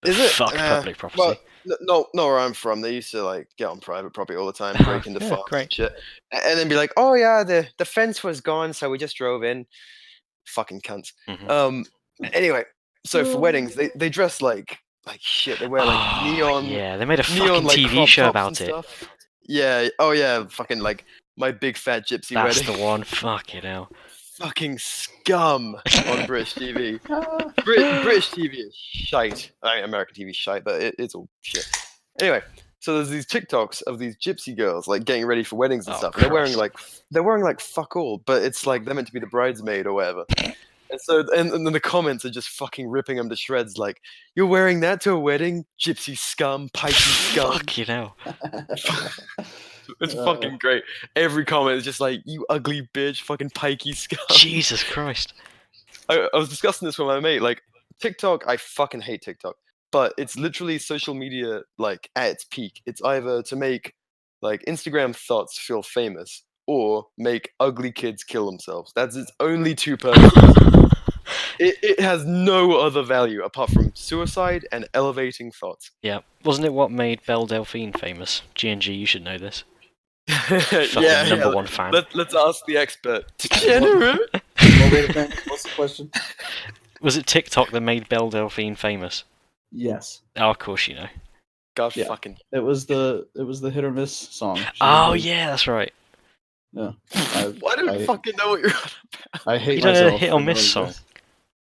Is it? Fuck public property. Well, no, where I'm from, they used to like get on private property all the time, break into farms and shit, and then be like, "Oh yeah, the fence was gone, so we just drove in." Fucking cunts. Mm-hmm. Anyway, so for weddings, they dress like shit. They wear like neon. Yeah, they made a neon, fucking like, TV show about it. Stuff. Yeah. Oh yeah. Fucking like My Big Fat Gypsy That's Wedding. the one. Fuck it hell. Fucking scum on British TV. British TV is shite. I mean, American TV is shite, but it's all shit. Anyway, so there's these TikToks of these gypsy girls like getting ready for weddings and stuff. And they're wearing like fuck all, but it's like they're meant to be the bridesmaid or whatever. And so and then the comments are just fucking ripping them to shreds. Like, you're wearing that to a wedding, gypsy scum, pikey scum. Fuck you know. It's fucking great. Every comment is just like, you ugly bitch, fucking pikey scum. Jesus Christ. I was discussing this with my mate. Like, TikTok, I fucking hate TikTok. But it's literally social media, like, at its peak. It's either to make, like, Instagram thoughts feel famous or make ugly kids kill themselves. That's its only 2 purposes. It has no other value apart from suicide and elevating thoughts. Yeah. Wasn't it what made Belle Delphine famous? G&G, you should know this. Number 1 fan. Let's ask the expert. Degenerate? What's the question? Was it TikTok that made Belle Delphine famous? Yes. Oh, of course you know. God Yeah. fucking. It was the hit or miss song. Yeah, that's right. Yeah. Why don't I fucking know what you're on about? I hate You don't know myself. the hit or for miss knowing song, this.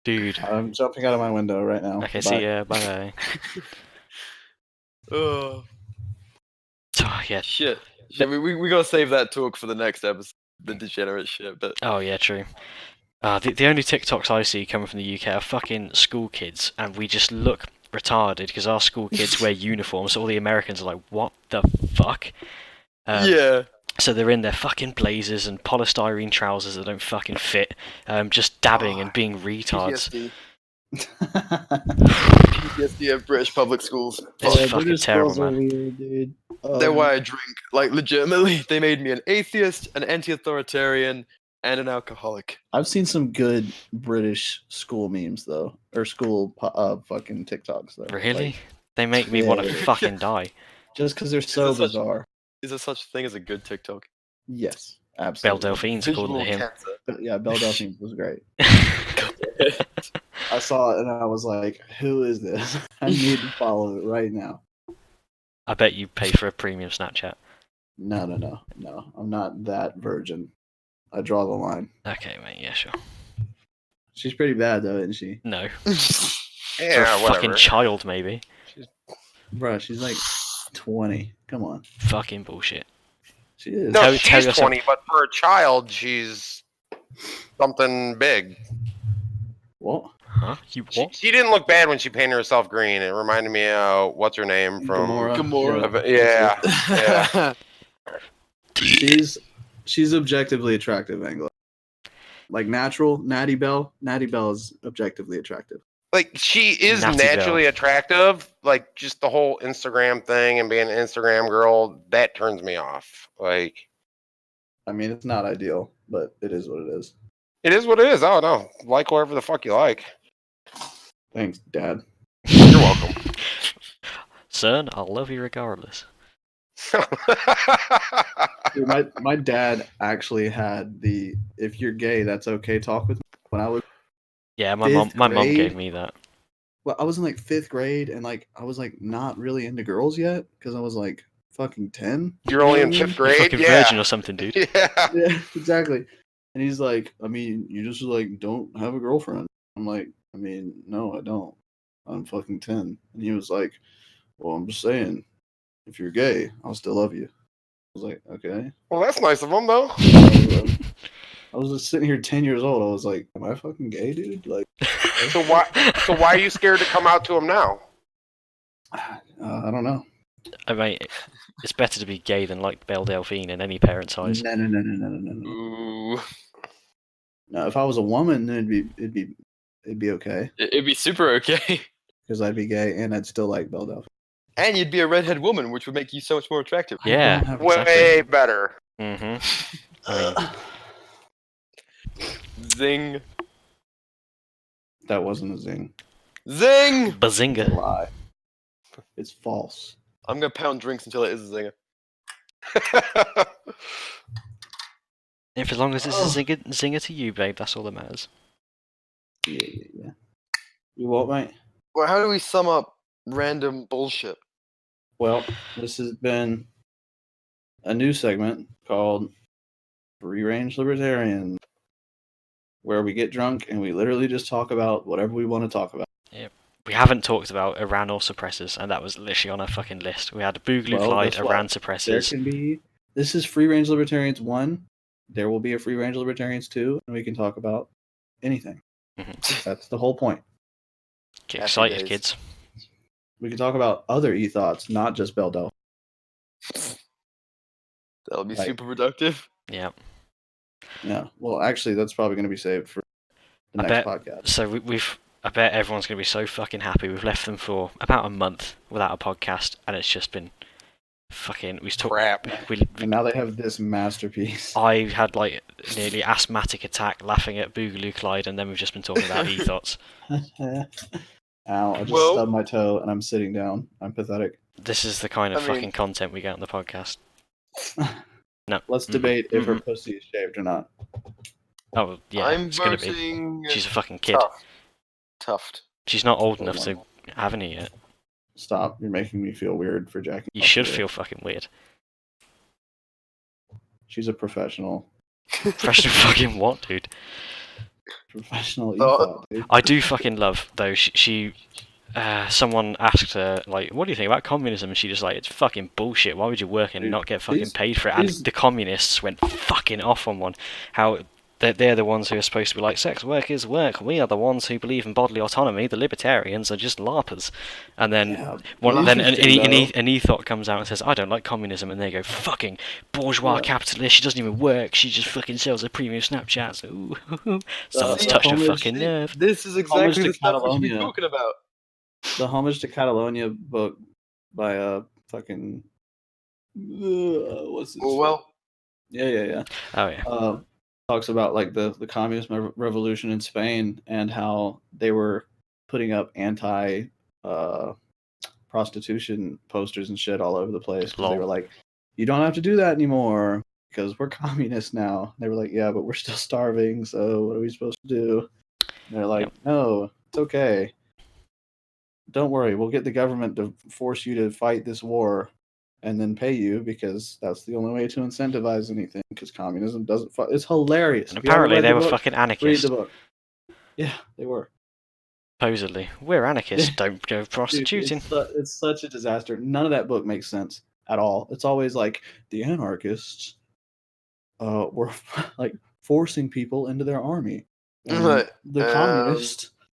dude. I'm jumping out of my window right now. Okay, Bye. see ya. Bye. Oh Yeah. shit! We gotta save that talk for the next episode. The degenerate shit, but. Oh yeah, true. The only TikToks I see coming from the UK are fucking school kids, and we just look retarded because our school kids wear uniforms. So all the Americans are like, "What the fuck?" Yeah. So they're in their fucking blazers and polystyrene trousers that don't fucking fit, just dabbing and being retards. PTSD of British public schools. It's fucking terrible, man. Weird, dude. They're why I drink. Like, legitimately, they made me an atheist, an anti-authoritarian, and an alcoholic. I've seen some good British school memes though, or school fucking TikToks though. Really? Like, They make me want to fucking die. just because they're so bizarre. Is there such a thing as a good TikTok? Yes, Absolutely. Belle Delphine's according to him. Yeah, Belle Delphine was great. I saw it and I was like, who is this? I need to follow it right now. I bet you pay for a premium Snapchat. No. I'm not that virgin. I draw the line. Okay, mate, yeah, sure. She's pretty bad, though, isn't she? No. Yeah, for a whatever. fucking child, maybe. Bruh, she's like 20. Come on. Fucking bullshit. She is. No, Tell she's yourself- 20, but for a child, she's something big. What? Huh? You what? She didn't look bad when she painted herself green. It reminded me of what's her name from Gamora. Yeah. She's objectively attractive, Anglo. Like natural, Natty Bell. Natty Bell is objectively attractive. Like she is Natty naturally Bell. attractive. Like just the whole Instagram thing and being an Instagram girl, that turns me off. Like, I mean, it's not ideal, but it is what it is. it is what it is. I don't know. Like whoever the fuck you like. Thanks, Dad. You're welcome. Son, I'll love you regardless. Dude, my dad actually had the "if you're gay, that's okay" talk with me when I was. Yeah, my mom grade? gave me that. Well, I was in like 5th grade, and like I was like not really into girls yet because I was like fucking 10. You're only in You know 5th You're grade. fucking Yeah. virgin or something, dude. Yeah. what I mean? Yeah, exactly. And he's like, I mean, you just like don't have a girlfriend. I'm like, I mean, no, I don't. I'm fucking 10. And he was like, well, I'm just saying, if you're gay, I'll still love you. I was like, okay. Well, that's nice of him, though. I was just sitting here 10 years old. I was like, am I fucking gay, dude? Like, So why are you scared to come out to him now? I don't know. I mean, it's better to be gay than like Belle Delphine in any parent's eyes. No. Ooh. No, if I was a woman, then it'd be okay It'd be super okay. because I'd be gay and I'd still like Belle Delphine. And you'd be a redhead woman, which would make you so much more attractive. Yeah, have- Way better. Mm-hmm. I mean, Zing. That wasn't a zing. Zing! It's a bazinga. lie. It's false. I'm gonna pound drinks until it is a zinger. If as long as it's a zinger to you, babe, that's all that matters. Yeah. You what, mate? Well, how do we sum up random bullshit? Well, this has been a new segment called Free Range Libertarian, where we get drunk and we literally just talk about whatever we want to talk about. We haven't talked about Iran or suppressors, and that was literally on our fucking list. We had Boogaloo Well, Clyde, guess what? Iran There suppressors. can be. This is Free Range Libertarians 1. There will be a Free Range Libertarians 2, and we can talk about anything. Mhm. That's the whole point. Get Happy excited, days. kids. We can talk about other e-thoughts, not just Belle Delphine. That'll be Right. super productive. Yeah. Yeah. Well, actually, that's probably going to be saved for the I next bet- podcast. So I bet everyone's going to be so fucking happy. We've left them for about a month without a podcast, and it's just been fucking. We talked. Crap. And now they have this masterpiece. I had like nearly asthmatic attack laughing at Boogaloo Clyde, and then we've just been talking about e-thoughts. Ow, I just Well- stubbed my toe and I'm sitting down. I'm pathetic. This is the kind of I mean- fucking content we get on the podcast. No. Let's debate if her pussy is shaved or not. Oh yeah, I'm it's gonna be. voting She's a fucking kid. Tuft. She's not old enough to have any yet. Stop. You're making me feel weird for jacking You off should to it. feel fucking weird. She's a professional. Professional fucking what, dude? Professional Oh. e-thought, dude. I do fucking love though. Someone asked her like, "What do you think about communism?" And she just like, "It's fucking bullshit. Why would you work and Dude, not get fucking these- paid for it?" And these- the communists went fucking off on one. How they're the ones who are supposed to be like, sex work is work. We are the ones who believe in bodily autonomy. The libertarians are just larpers. And then Yeah. then Interesting, though. an e-thought comes out and says, "I don't like communism," and they go, "Fucking bourgeois Yeah. capitalist. She doesn't even work. She just fucking sells her premium Snapchats." Ooh, someone's See, touched a homage- fucking nerve. This is Homage exactly to the stuff we should be Catalonia. talking about. The Homage to Catalonia book by fucking what's this? Well, Yeah. Oh yeah. Talks about like the communist revolution in Spain and how they were putting up anti prostitution posters and shit all over the place. 'Cause Lol. they were like, you don't have to do that anymore. because we're communists now. They were like, yeah, but we're still starving, so what are we supposed to do? And they're like, no, it's okay. Don't worry, we'll get the government to force you to fight this war and then pay you, because that's the only way to incentivize anything, because communism doesn't it's hilarious. And apparently they were fucking read anarchists. the book. Yeah, they were. Supposedly. We're anarchists, don't go prostituting. Dude, it's such a disaster. None of that book makes sense at all. It's always like, the anarchists were like forcing people into their army. And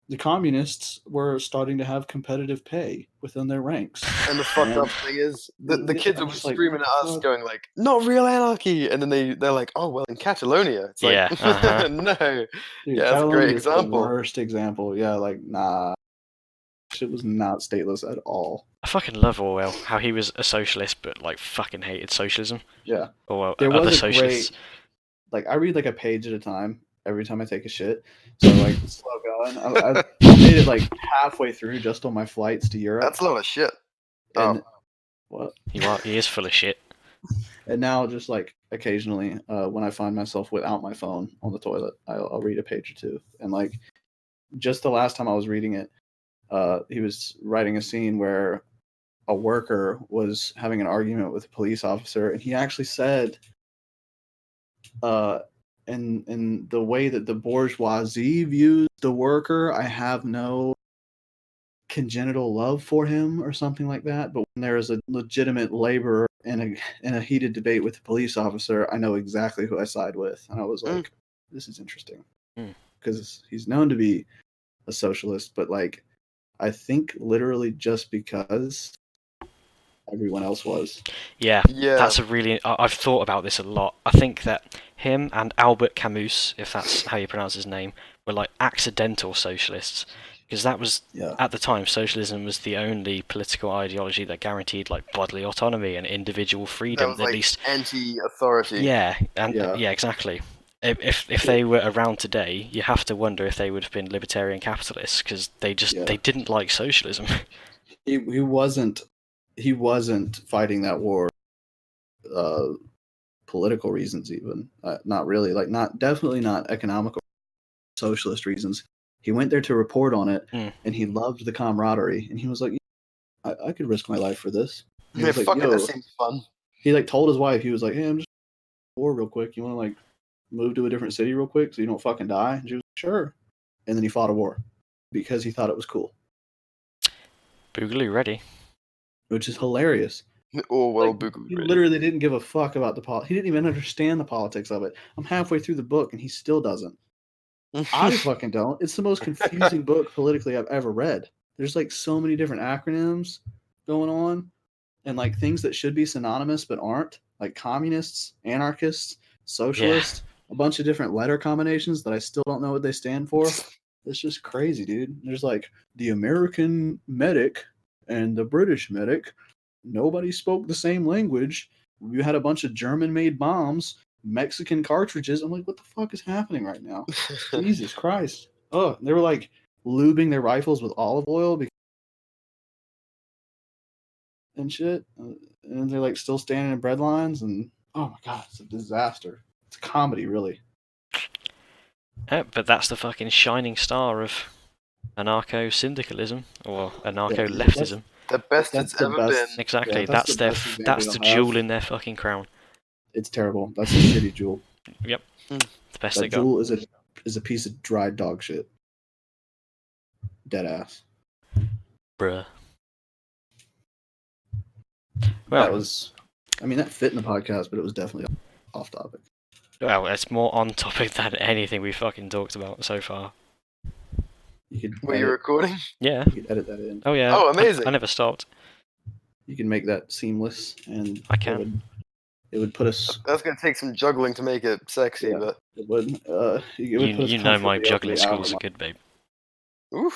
the communists were starting to have competitive pay within their ranks. And the fucked up thing is, the kids are screaming at us, going like, "Not real anarchy!" And then they're like, "Oh well, in Catalonia, it's like, no, dude, yeah, that's a great example." The worst example, yeah, like nah, shit was not stateless at all. I fucking love Orwell, how he was a socialist, but like fucking hated socialism. Yeah, or there other was socialists. Like I read like a page at a time every time I take a shit, so like slow going. I made it like halfway through just on my flights to Europe. That's a lot of shit. And, what? He is full of shit. And now, just like occasionally, when I find myself without my phone on the toilet, I'll read a page or two. And like, just the last time I was reading it, he was writing a scene where a worker was having an argument with a police officer, and he actually said, in the way that the bourgeoisie views the worker, I have no congenital love for him, or something like that. But when there is a legitimate laborer in a heated debate with a police officer, I know exactly who I side with. And I was like, this is interesting, because he's known to be a socialist, but like, I think literally just because everyone else was. Yeah. That's a really. I've thought about this a lot. I think that him and Albert Camus, if that's how you pronounce his name, were like accidental socialists, because that was at the time, socialism was the only political ideology that guaranteed like bodily autonomy and individual freedom. That was, at like, least anti-authority. Yeah, and yeah, exactly. If they were around today, you have to wonder if they would have been libertarian capitalists, because they didn't like socialism. He wasn't fighting that war political reasons, even not really, like definitely not economical socialist reasons. He went there to report on it, and he loved the camaraderie, and he was like, I could risk my life for this. Yeah, fuck it, that seems fun. He like told his wife, he was like, hey, I'm just war real quick, you want to like move to a different city real quick so you don't fucking die? And she was like, sure. And then he fought a war because he thought it was cool. Boogaloo ready. Which is hilarious. Oh, well, like, he literally didn't give a fuck about the politics. He didn't even understand the politics of it. I'm halfway through the book and he still doesn't. I fucking don't. It's the most confusing book politically I've ever read. There's like so many different acronyms going on, and like things that should be synonymous but aren't, like communists, anarchists, socialists, a bunch of different letter combinations that I still don't know what they stand for. It's just crazy, dude. There's like the American medic and the British medic. Nobody spoke the same language. You had a bunch of German-made bombs, Mexican cartridges. I'm like, what the fuck is happening right now? Jesus Christ. Oh, they were like lubing their rifles with olive oil and shit. And they're like still standing in bread lines. And oh my God, it's a disaster. It's a comedy, really. But that's the fucking shining star of anarcho-syndicalism or anarcho-leftism. The best it's ever been. Exactly. Yeah, that's the jewel in their fucking crown. It's terrible. That's a shitty jewel. Yep. The best they got. That jewel is a piece of dried dog shit. Dead ass. Bruh. Well, that fit in the podcast, but it was definitely off topic. Well, it's more on topic than anything we fucking talked about so far. Were you recording? Yeah. You could edit that in. Oh yeah. Oh, amazing. I never stopped. You can make that seamless, and I can. It would put us. That's gonna take some juggling to make it sexy, but it would. You know my juggling skills are good, babe. Ooh.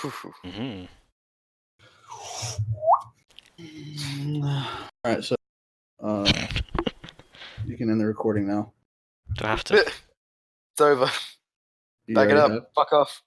Mm-hmm. All right, so you can end the recording now. Do I have to? It's over. Back it up. Fuck off.